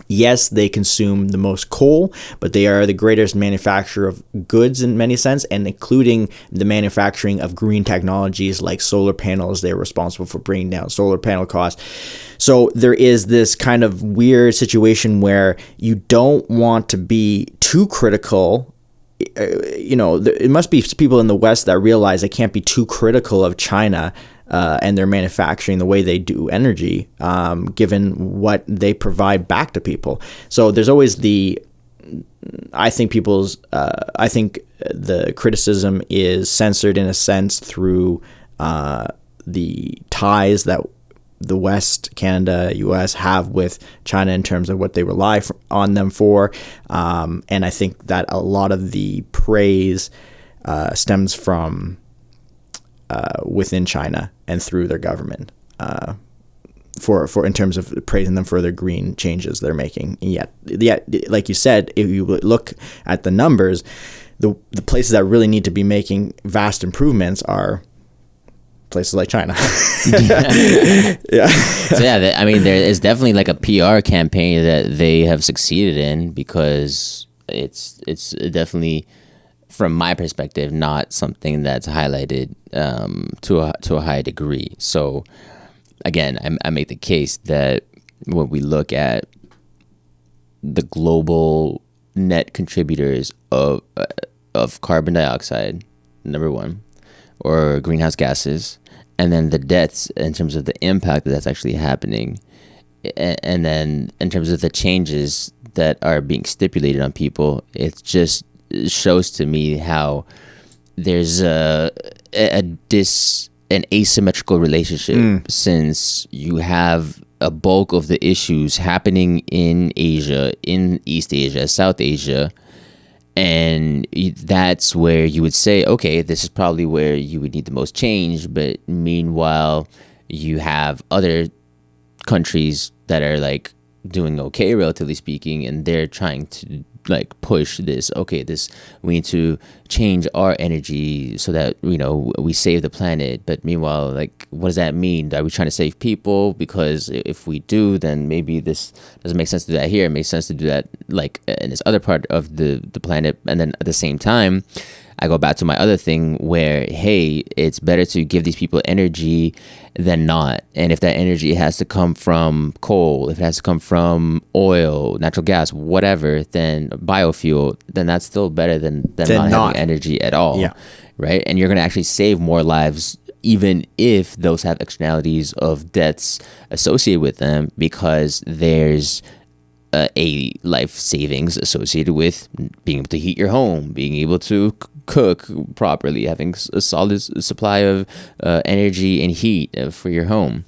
yes, they consume the most coal, but they are the greatest manufacturer of goods in many sense, and including the manufacturing of green technologies like solar panels. They're responsible for bringing down solar panel costs. So there is this kind of weird situation where you don't want to be too critical. It must be people in the West that realize they can't be too critical of China and their manufacturing, the way they do energy, given what they provide back to people. So there's always I think the criticism is censored in a sense through the ties that the West, Canada, US have with China in terms of what they rely on them for. And I think that a lot of the praise stems from within China and through their government, for in terms of praising them for their green changes they're making. Yet, like you said, if you look at the numbers, the places that really need to be making vast improvements are places like China. Yeah. So yeah, there is definitely like a PR campaign that they have succeeded in, because it's definitely, from my perspective, not something that's highlighted to a high degree. So again, I make the case that when we look at the global net contributors of carbon dioxide, number one, or greenhouse gases, and then the deaths in terms of the impact that's actually happening, and then in terms of the changes that are being stipulated on people, it shows to me how there's an asymmetrical relationship, since you have a bulk of the issues happening in Asia, in East Asia, South Asia, and that's where you would say, okay, this is probably where you would need the most change. But meanwhile, you have other countries that are like doing okay, relatively speaking, and they're trying to like push this, okay, we need to change our energy so that, we save the planet. But meanwhile, like, what does that mean? Are we trying to save people? Because if we do, then maybe this doesn't make sense to do that here. It makes sense to do that like in this other part of the planet. And then at the same time, I go back to my other thing where, hey, it's better to give these people energy than not. And if that energy has to come from coal, if it has to come from oil, natural gas, whatever, then biofuel, then that's still better than not having energy at all. Yeah. Right? And you're going to actually save more lives, even if those have externalities of deaths associated with them, because there's a life savings associated with being able to heat your home, being able to cook properly, having a solid supply of energy and heat for your home.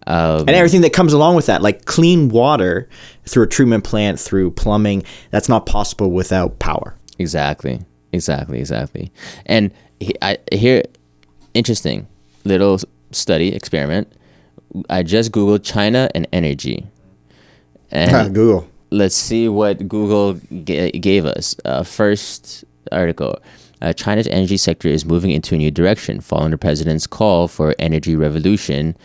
And everything that comes along with that, like clean water through a treatment plant, through plumbing, that's not possible without power. Exactly. And here, interesting little study experiment. I just Googled China and energy. And Google. Let's see what Google gave us. First article. China's energy sector is moving into a new direction following the president's call for energy revolution,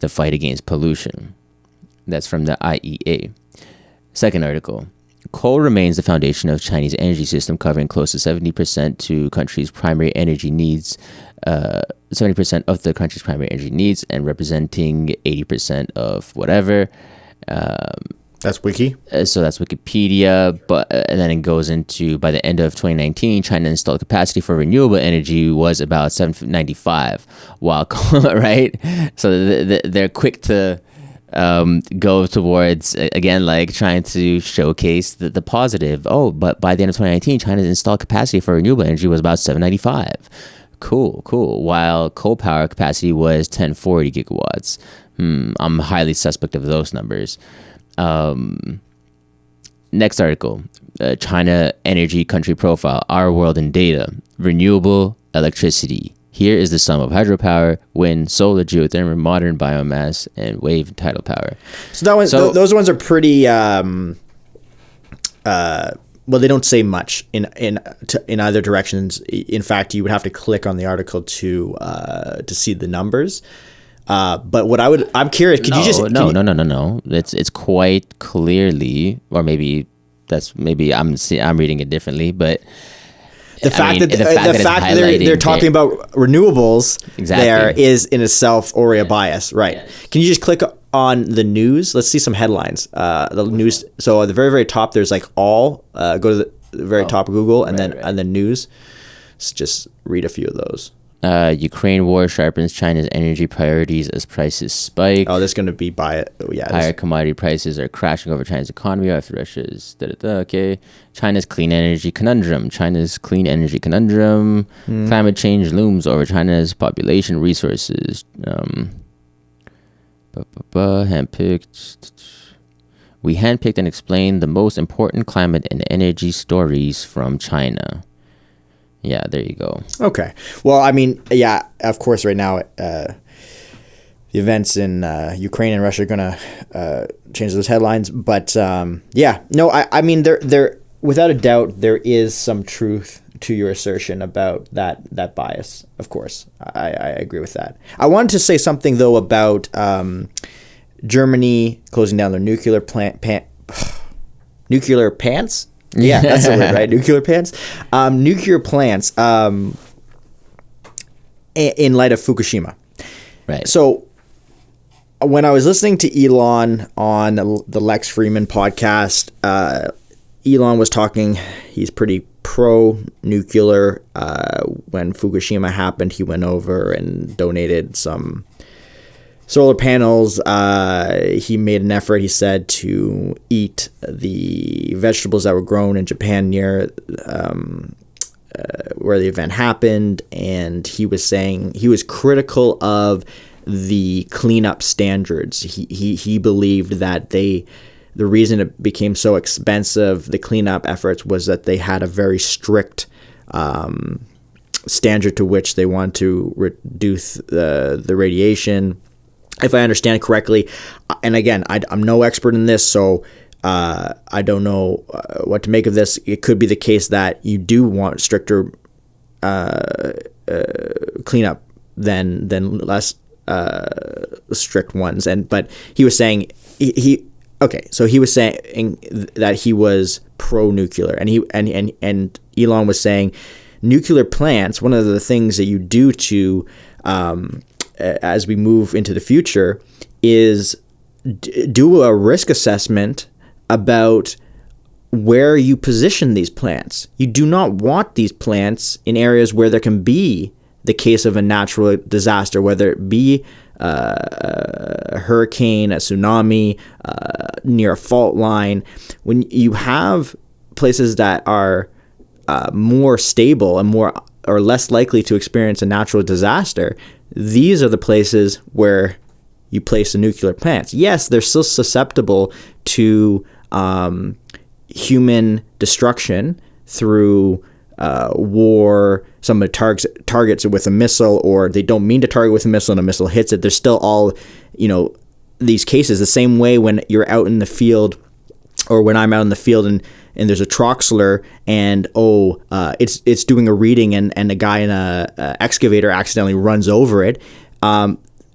the fight against pollution. That's from the IEA. Second article. Coal remains the foundation of Chinese energy system, covering close to 70% to country's primary energy needs. 70% of the country's primary energy needs, and representing 80% of whatever. That's Wiki. So that's Wikipedia, but and then it goes into, by the end of 2019, China installed capacity for renewable energy was about 795, while right. So they're quick to go towards, again, like trying to showcase the positive. Oh, but by the end of 2019, China's installed capacity for renewable energy was about 795. Cool. While coal power capacity was 1040 gigawatts. I'm highly suspect of those numbers. Next article, China energy country profile, our world in data, renewable electricity. Here is the sum of hydropower, wind, solar, geothermal, modern biomass, and wave and tidal power. So those ones are pretty. Well, they don't say much in either directions. In fact, you would have to click on the article to see the numbers. But what I'm curious. Could you just no. It's quite clearly, or maybe I'm reading it differently, but the fact that they're talking about renewables there is in itself already a bias, right? Yes. Can you just click on the news? Let's see some headlines. The news. So at the very, very top, there's like all. Go to the very top of Google, and then news. Let's just read a few of those. Ukraine war sharpens China's energy priorities as prices spike. Oh, that's going to be higher commodity prices are crashing over China's economy after Russia's okay. China's clean energy conundrum. Climate change looms over China's population resources. We handpicked and explained the most important climate and energy stories from China. Yeah, there you go. Okay. Well, I mean, yeah, of course, right now, the events in Ukraine and Russia are going to change those headlines. But I mean, there without a doubt, there is some truth to your assertion about that bias. Of course, I agree with that. I wanted to say something, though, about Germany closing down their nuclear nuclear plants. Yeah, that's the word, right? Nuclear plants. Nuclear plants in light of Fukushima. Right. So when I was listening to Elon on the Lex Fridman podcast, Elon was talking, he's pretty pro-nuclear. When Fukushima happened, he went over and donated some solar panels. He made an effort, he said, to eat the vegetables that were grown in Japan near where the event happened. And he was saying he was critical of the cleanup standards. He believed that the reason it became so expensive, the cleanup efforts, was that they had a very strict standard to which they want to reduce the radiation. If I understand correctly, and again, I'm no expert in this, so I don't know what to make of this. It could be the case that you do want stricter cleanup than less strict ones. But he was saying so he was saying that he was pro-nuclear, and Elon was saying nuclear plants. One of the things that you do to as we move into the future is do a risk assessment about where you position these plants. You do not want these plants in areas where there can be the case of a natural disaster, whether it be a hurricane, a tsunami, near a fault line. When you have places that are more stable and more or less likely to experience a natural disaster, these are the places where you place the nuclear plants. Yes, they're still susceptible to human destruction through war. Somebody targets it with a missile, or they don't mean to target with a missile and a missile hits it. There's still all, these cases. The same way when you're out in the field, or when I'm out in the field and there's a troxler and it's doing a reading and a guy in a excavator accidentally runs over it.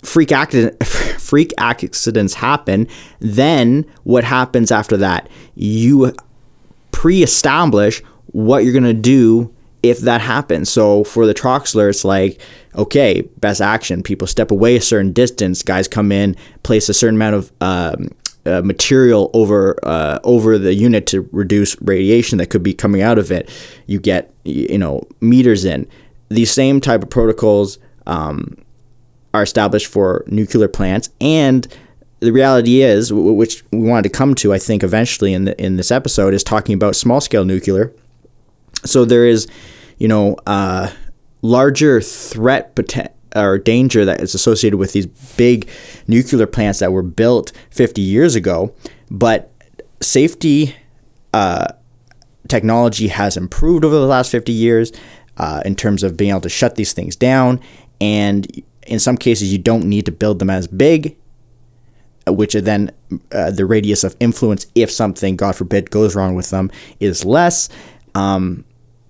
Freak accidents happen. Then what happens after that? You pre-establish what you're going to do if that happens. So for the Troxler, it's like, okay, best action, people step away a certain distance, guys come in, place a certain amount of material over the unit to reduce radiation that could be coming out of it. You get, meters in. These same type of protocols are established for nuclear plants, and the reality is, which we wanted to come to, I think, eventually in this episode, is talking about small scale nuclear. So there is, larger threat or danger that is associated with these big nuclear plants that were built 50 years ago, but safety technology has improved over the last 50 years in terms of being able to shut these things down, and in some cases you don't need to build them as big, which are then the radius of influence, if something, God forbid, goes wrong with them, is less.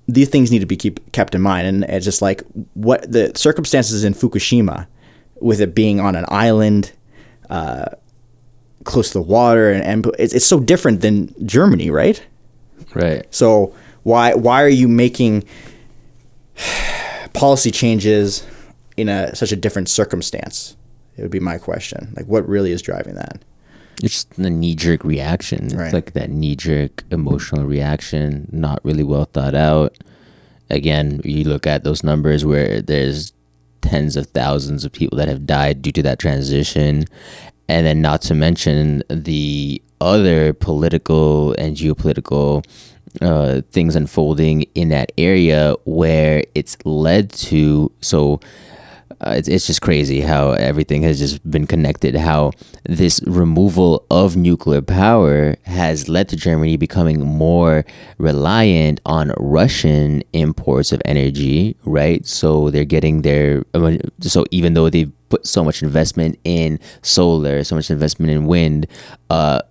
These things need to be kept in mind. And it's just like what the circumstances in Fukushima, with it being on an island close to the water, and it's so different than Germany, right? Right. So why are you making policy changes in such a different circumstance? It would be my question. Like, what really is driving that? It's just a knee-jerk reaction. Right. It's like that knee-jerk emotional reaction, not really well thought out. Again, you look at those numbers where there's tens of thousands of people that have died due to that transition, and then not to mention the other political and geopolitical things unfolding in that area where it's led to. So it's just crazy how everything has just been connected, how this removal of nuclear power has led to Germany becoming more reliant on Russian imports of energy, right? So they're getting so even though they've put so much investment in solar, so much investment in wind,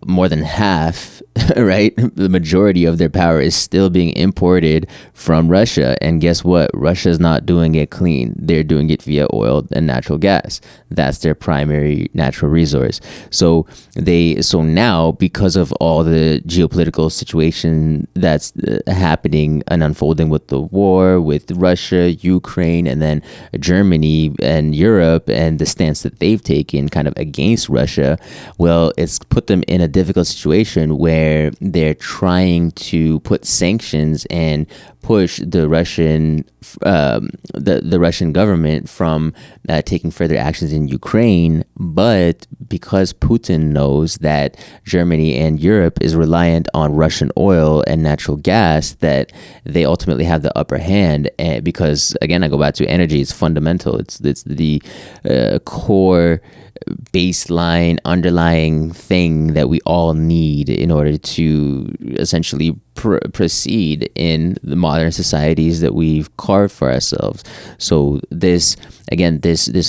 more than half, right? The majority of their power is still being imported from Russia. And guess what? Russia's not doing it clean. They're doing it via oil and natural gas. That's their primary natural resource. So now, because of all the geopolitical situation that's happening and unfolding with the war with Russia, Ukraine, and then Germany and Europe, and the stance that they've taken kind of against Russia, well, it's put them in a difficult situation where they're trying to put sanctions and push the Russian the Russian government from taking further actions in Ukraine. But because Putin knows that Germany and Europe is reliant on Russian oil and natural gas, that they ultimately have the upper hand. And because, again, I go back to energy, it's fundamental. It's the core baseline underlying thing that we all need in order to essentially proceed in the modern societies that we've carved for ourselves. So this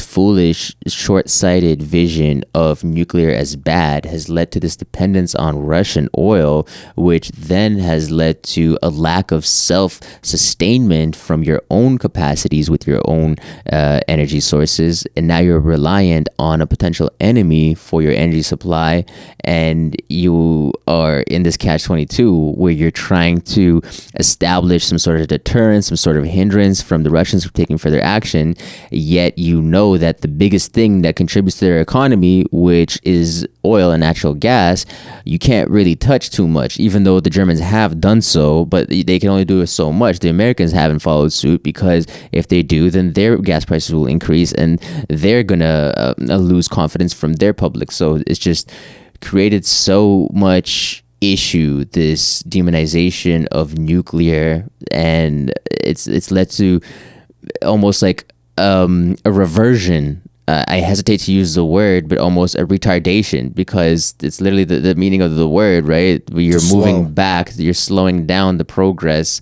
foolish, short-sighted vision of nuclear as bad has led to this dependence on Russian oil, which then has led to a lack of self-sustainment from your own capacities with your own energy sources, and now you're reliant on a potential enemy for your energy supply, and you are in this catch-22 where you're trying to establish some sort of deterrence, some sort of hindrance from the Russians from taking further action, yet you know that the biggest thing that contributes to their economy, which is oil and natural gas, you can't really touch too much, even though the Germans have done so, but they can only do it so much. The Americans haven't followed suit, because if they do, then their gas prices will increase and they're gonna lose confidence from their public. So it's just created so much issue, this demonization of nuclear, and it's led to almost like a reversion. I hesitate to use the word, but almost a retardation, because it's literally the meaning of the word, right? You're moving back, you're slowing down the progress,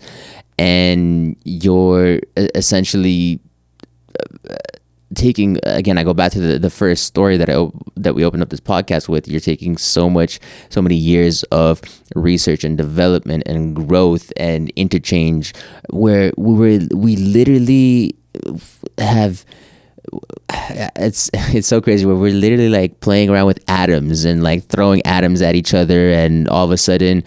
and you're essentially taking, again, I go back to the first story that we opened up this podcast with. You're taking so many years of research and development and growth and interchange, where we literally have, it's so crazy, where we're literally like playing around with atoms and like throwing atoms at each other, and all of a sudden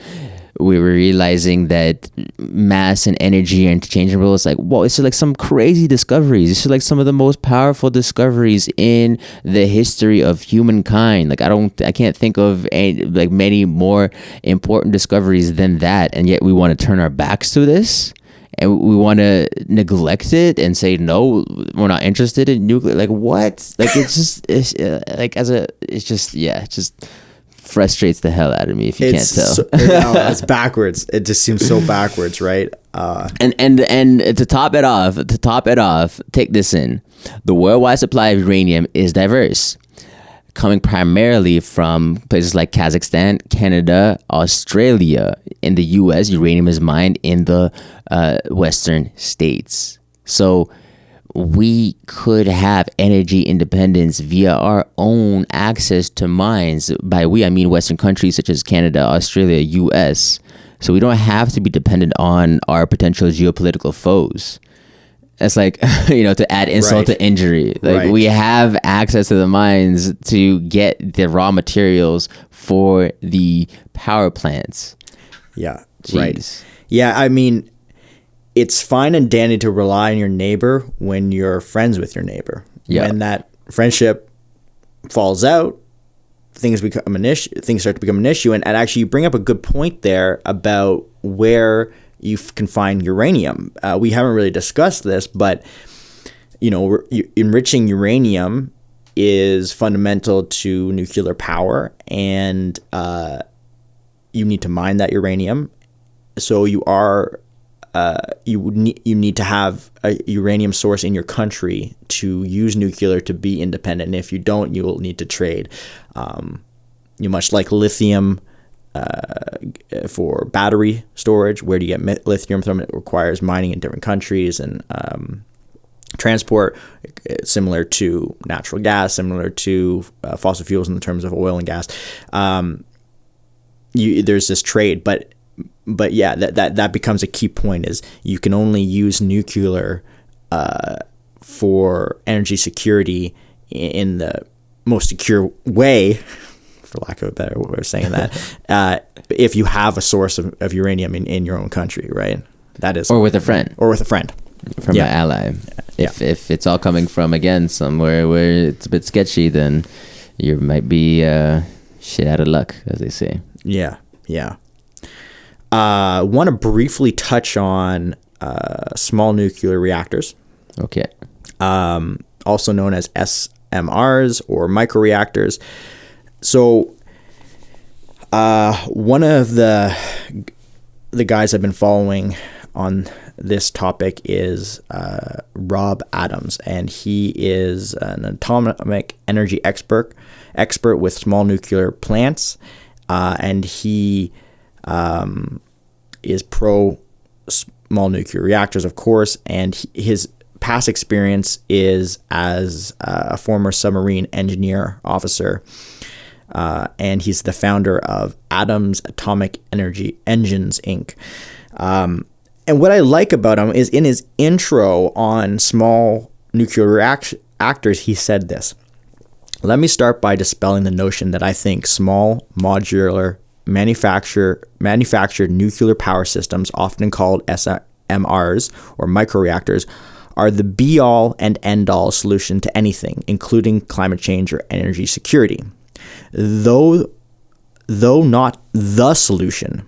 we were realizing that mass and energy are interchangeable. It's like, whoa, it's like some crazy discoveries. It's like some of the most powerful discoveries in the history of humankind. Like I can't think of like many more important discoveries than that, and yet we want to turn our backs to this. And we want to neglect it and say, no, we're not interested in nuclear. Like, what? Like, it just frustrates the hell out of me if you can't tell. It's backwards. It just seems so backwards, right? And to top it off, take this in. The worldwide supply of uranium is diverse, coming primarily from places like Kazakhstan, Canada, Australia. In the U.S., uranium is mined in the western states. So we could have energy independence via our own access to mines. By we, I mean Western countries such as Canada, Australia, U.S. So we don't have to be dependent on our potential geopolitical foes. It's like, to add insult to injury. Like, we have access to the mines to get the raw materials for the power plants. Yeah. Jeez. Right. Yeah. I mean, it's fine and dandy to rely on your neighbor when you're friends with your neighbor. Yep. When that friendship falls out, things start to become an issue. And actually, you bring up a good point there about where you can find uranium. We haven't really discussed this, but enriching uranium is fundamental to nuclear power, and you need to mine that uranium. So you need to have a uranium source in your country to use nuclear to be independent. And if you don't, you will need to trade. Much like lithium for battery storage, where do you get lithium from? It requires mining in different countries and transport, similar to natural gas, similar to fossil fuels in the terms of oil and gas. There's this trade, but yeah, that becomes a key point. Is you can only use nuclear for energy security in the most secure way, for lack of a better way of saying that, if you have a source of uranium in your own country, right? That is, or with a friend, from an ally. If it's all coming from, again, somewhere where it's a bit sketchy, then you might be shit out of luck, as they say. Yeah. Want to briefly touch on small nuclear reactors. Okay. Also known as SMRs or microreactors. So one of the guys I've been following on this topic is Rob Adams, and he is an atomic energy expert with small nuclear plants, and he is pro small nuclear reactors, of course, and his past experience is as a former submarine engineer officer. And he's the founder of Adams Atomic Energy Engines, Inc. And what I like about him is in his intro on small nuclear reactors, he said this: "Let me start by dispelling the notion that I think small, modular, manufactured nuclear power systems, often called SMRs or microreactors, are the be-all and end-all solution to anything, including climate change or energy security. Though not the solution,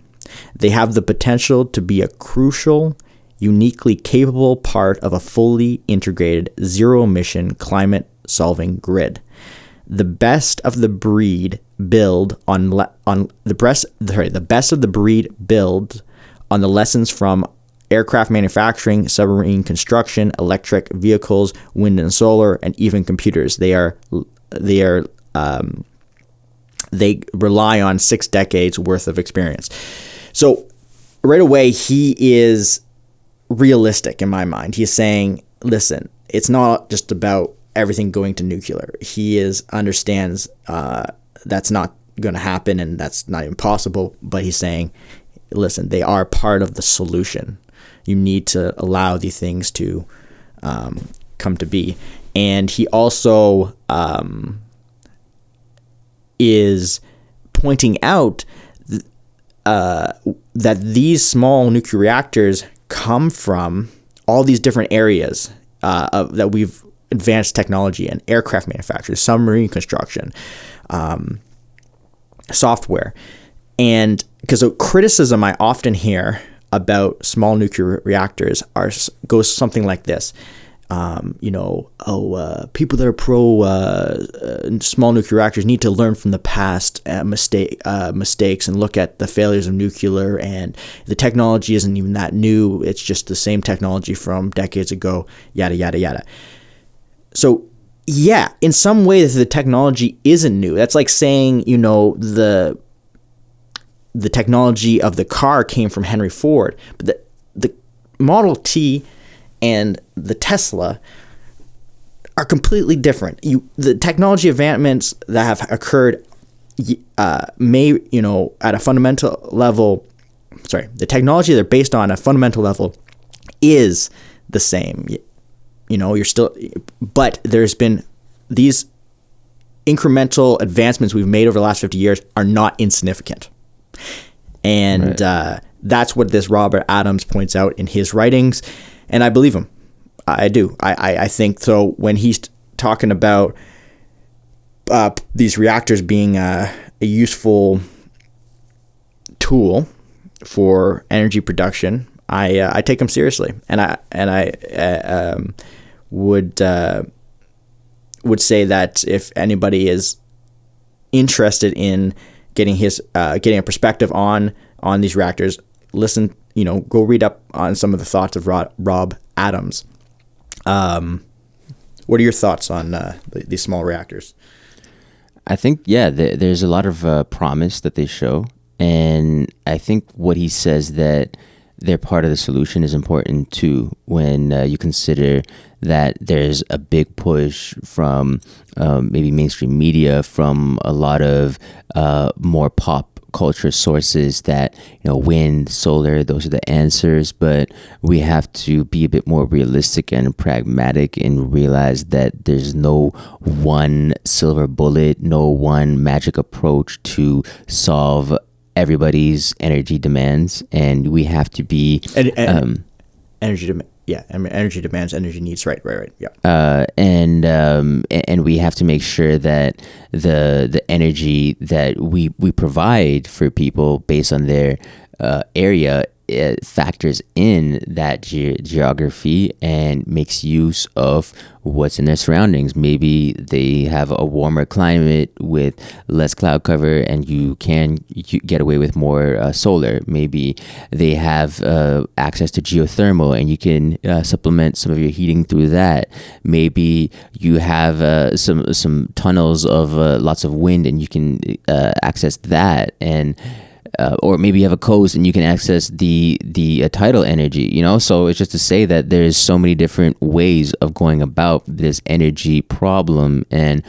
they have the potential to be a crucial, uniquely capable part of a fully integrated, zero-emission, climate-solving grid. The best of the breed build on the best of the breed build on the lessons from aircraft manufacturing, submarine construction, electric vehicles, wind and solar, and even computers. They rely on 6 decades worth of experience." So right away, he is realistic in my mind. He's saying, listen, it's not just about everything going to nuclear. He understands that's not going to happen and that's not even possible. But he's saying, listen, they are part of the solution. You need to allow these things to come to be. And he also is pointing out that these small nuclear reactors come from all these different areas that we've advanced technology in: aircraft manufacturers, submarine construction, software. And because a criticism I often hear about small nuclear reactors goes something like this. People that are pro small nuclear reactors need to learn from the past mistakes and look at the failures of nuclear, and the technology isn't even that new. It's just the same technology from decades ago, yada, yada, yada. So, yeah, in some ways the technology isn't new. That's like saying, the technology of the car came from Henry Ford, but the Model T and the Tesla are completely different. The technology advancements that have occurred may, at a fundamental level, the technology they're based on a fundamental level is the same. But there's been these incremental advancements we've made over the last 50 years are not insignificant. And that's what this Robert Adams points out in his writings. And I believe him. I do. I think so. When he's talking about these reactors being a useful tool for energy production, I take him seriously, and I would say that if anybody is interested in getting a perspective on these reactors, go read up on some of the thoughts of Rob Adams. What are your thoughts on these small reactors? I think, there's a lot of promise that they show. And I think what he says that they're part of the solution is important too, when you consider that there's a big push from maybe mainstream media, from a lot of more pop culture sources that, wind, solar, those are the answers. But we have to be a bit more realistic and pragmatic and realize that there's no one silver bullet, no one magic approach to solve everybody's energy demands. And we have to be energy demand. Yeah, energy demands, energy needs. Right. Yeah. And we have to make sure that the energy that we provide for people based on their area factors in that geography and makes use of what's in their surroundings. Maybe they have a warmer climate with less cloud cover, and you get away with more solar. Maybe they have access to geothermal, and you can supplement some of your heating through that. Maybe you have some tunnels of lots of wind, and you can access that. And or maybe you have a coast and you can access the tidal energy, So it's just to say that there's so many different ways of going about this energy problem. And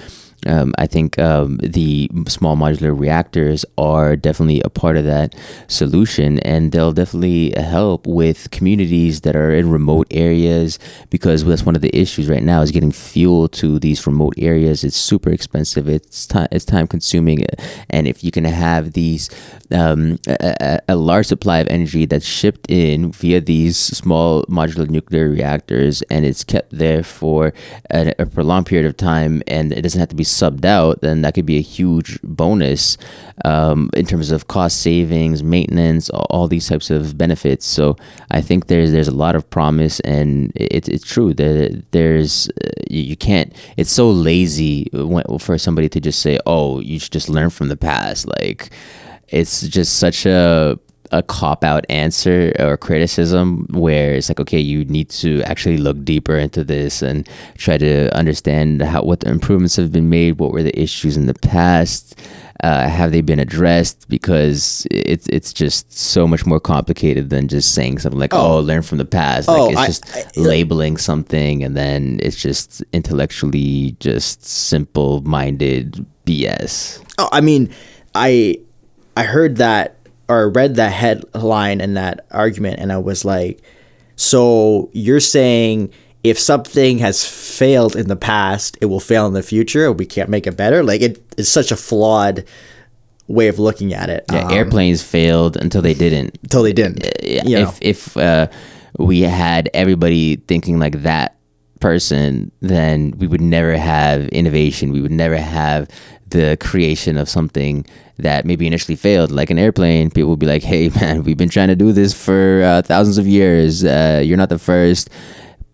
I think the small modular reactors are definitely a part of that solution, and they'll definitely help with communities that are in remote areas, because that's one of the issues right now is getting fuel to these remote areas. It's super expensive. It's time consuming, and if you can have these a large supply of energy that's shipped in via these small modular nuclear reactors, and it's kept there for a prolonged period of time, and it doesn't have to be subbed out, then that could be a huge bonus in terms of cost savings, maintenance, all these types of benefits. So I think there's a lot of promise, and it's true that there's you can't. It's so lazy for somebody to just say, "Oh, you should just learn from the past." Like, it's just such a cop-out answer or criticism, where it's like, okay, you need to actually look deeper into this and try to understand what the improvements have been made, what were the issues in the past, have they been addressed, because it's just so much more complicated than just saying something like, learn from the past. Like, it's just labeling something, and then it's just intellectually just simple-minded BS. I mean, I heard that, or read that headline and that argument, and I was like, so you're saying if something has failed in the past, it will fail in the future, or we can't make it better? Like, it's such a flawed way of looking at it. Yeah, airplanes failed until they didn't. If we had everybody thinking like that person, then we would never have innovation. We would never have the creation of something that maybe initially failed, like an airplane. People would be like, hey man, we've been trying to do this for thousands of years. You're not the first.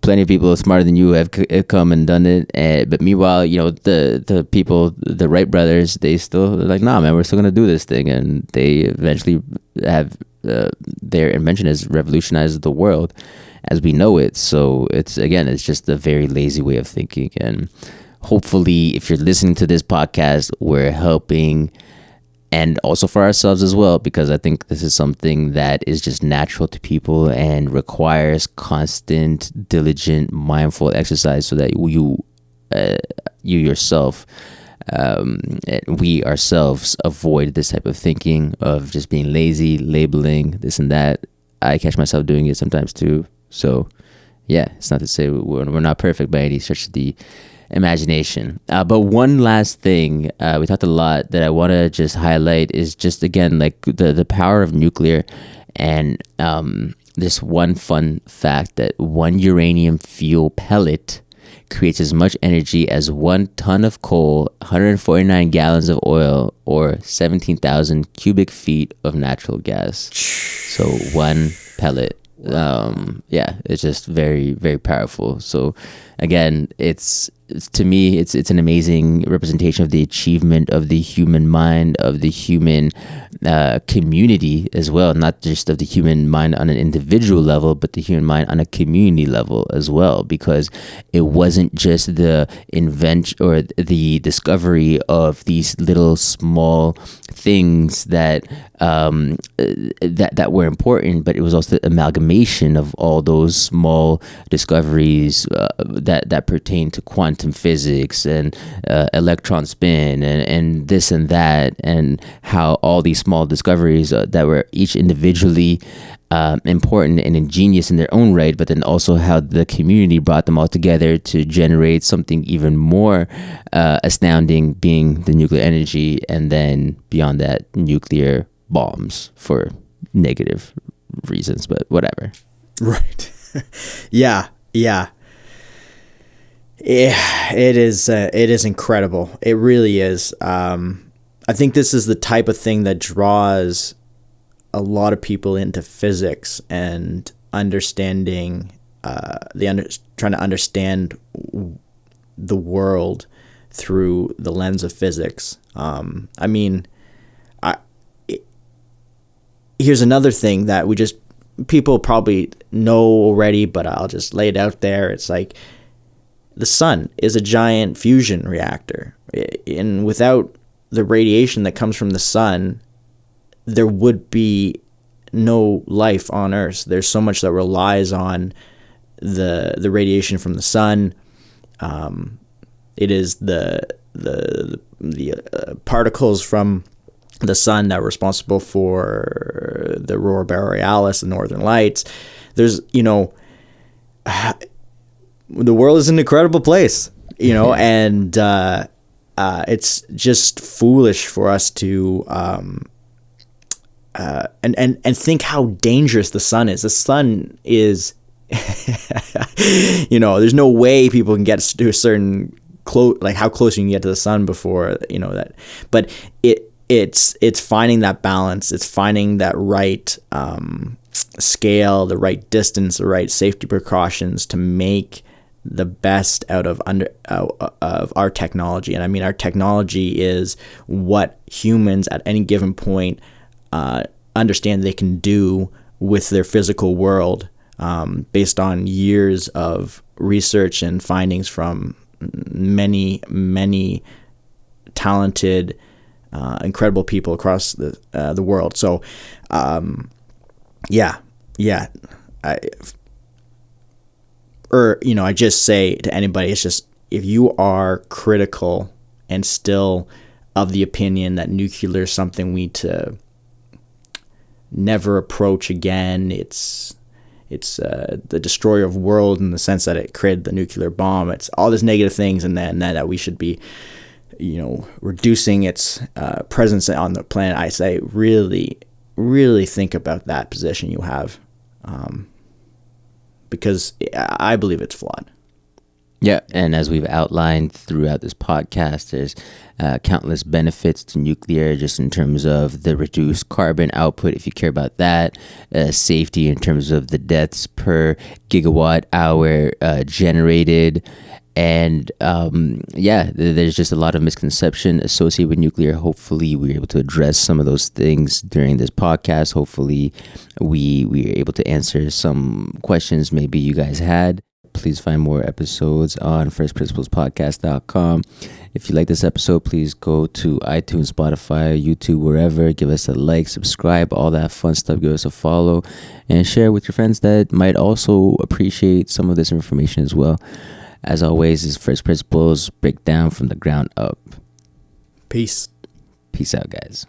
Plenty of people smarter than you have come and done it. But meanwhile, the people, the Wright brothers, they still like, nah, man, we're still gonna do this thing, and they eventually have their invention has revolutionized the world as we know it. So it's just a very lazy way of thinking. And hopefully, if you're listening to this podcast, we're helping. And also for ourselves as well, because I think this is something that is just natural to people and requires constant, diligent, mindful exercise, so that you yourself, we ourselves avoid this type of thinking of just being lazy, labeling this and that. I catch myself doing it sometimes too. So yeah, it's not to say we're not perfect by any stretch of the imagination. But one last thing, we talked a lot that I want to just highlight is just, again, like the power of nuclear. And this one fun fact that one uranium fuel pellet creates as much energy as 1 ton of coal, 149 gallons of oil, or 17,000 cubic feet of natural gas. So one pellet. It's just very, very powerful. So again, to me, it's an amazing representation of the achievement of the human mind, of the human community as well, not just of the human mind on an individual level, but the human mind on a community level as well, because it wasn't just the invention or the discovery of these little small things that were important, but it was also the amalgamation of all those small discoveries that pertain to quantum physics and electron spin and this and that, and how all these small discoveries that were each individually important and ingenious in their own right, but then also how the community brought them all together to generate something even more astounding, being the nuclear energy, and then beyond that, nuclear bombs for negative reasons, but whatever. Right. Yeah. It is incredible. It really is. I think this is the type of thing that draws a lot of people into physics and understanding, trying to understand the world through the lens of physics. Here's another thing that people probably know already, but I'll just lay it out there. It's like the sun is a giant fusion reactor, and without the radiation that comes from the sun, there would be no life on Earth. There's so much that relies on the radiation from the sun. It is the particles from the sun that are responsible for the aurora borealis, the northern lights. There's, the world is an incredible place, and it's just foolish for us to and think how dangerous the sun is. The sun is, there's no way people can get to a certain like how close you can get to the sun before that. But it's finding that balance. It's finding that right scale, the right distance, the right safety precautions to make the best out of our technology. And I mean, our technology is what humans at any given point understand they can do with their physical world, based on years of research and findings from many, many talented, incredible people across the world. So, I just say to anybody, it's just, if you are critical and still of the opinion that nuclear is something we need to never approach again, it's the destroyer of world in the sense that it created the nuclear bomb. It's all these negative things, and then that we should be reducing its presence on the planet, I say really, really think about that position you have, because I believe it's flawed. Yeah, and as we've outlined throughout this podcast, there's countless benefits to nuclear, just in terms of the reduced carbon output, if you care about that, safety in terms of the deaths per gigawatt hour generated, and there's just a lot of misconception associated with nuclear. Hopefully we're able to address some of those things during this podcast. Hopefully we are able to answer some questions maybe you guys had. Please find more episodes on firstprinciplespodcast.com. If you like this episode, please go to iTunes, Spotify, YouTube, wherever. Give us a like, subscribe, all that fun stuff. Give us a follow and share with your friends that might also appreciate some of this information as well. As always, this is First Principles Breakdown from the ground up. Peace. Peace out, guys.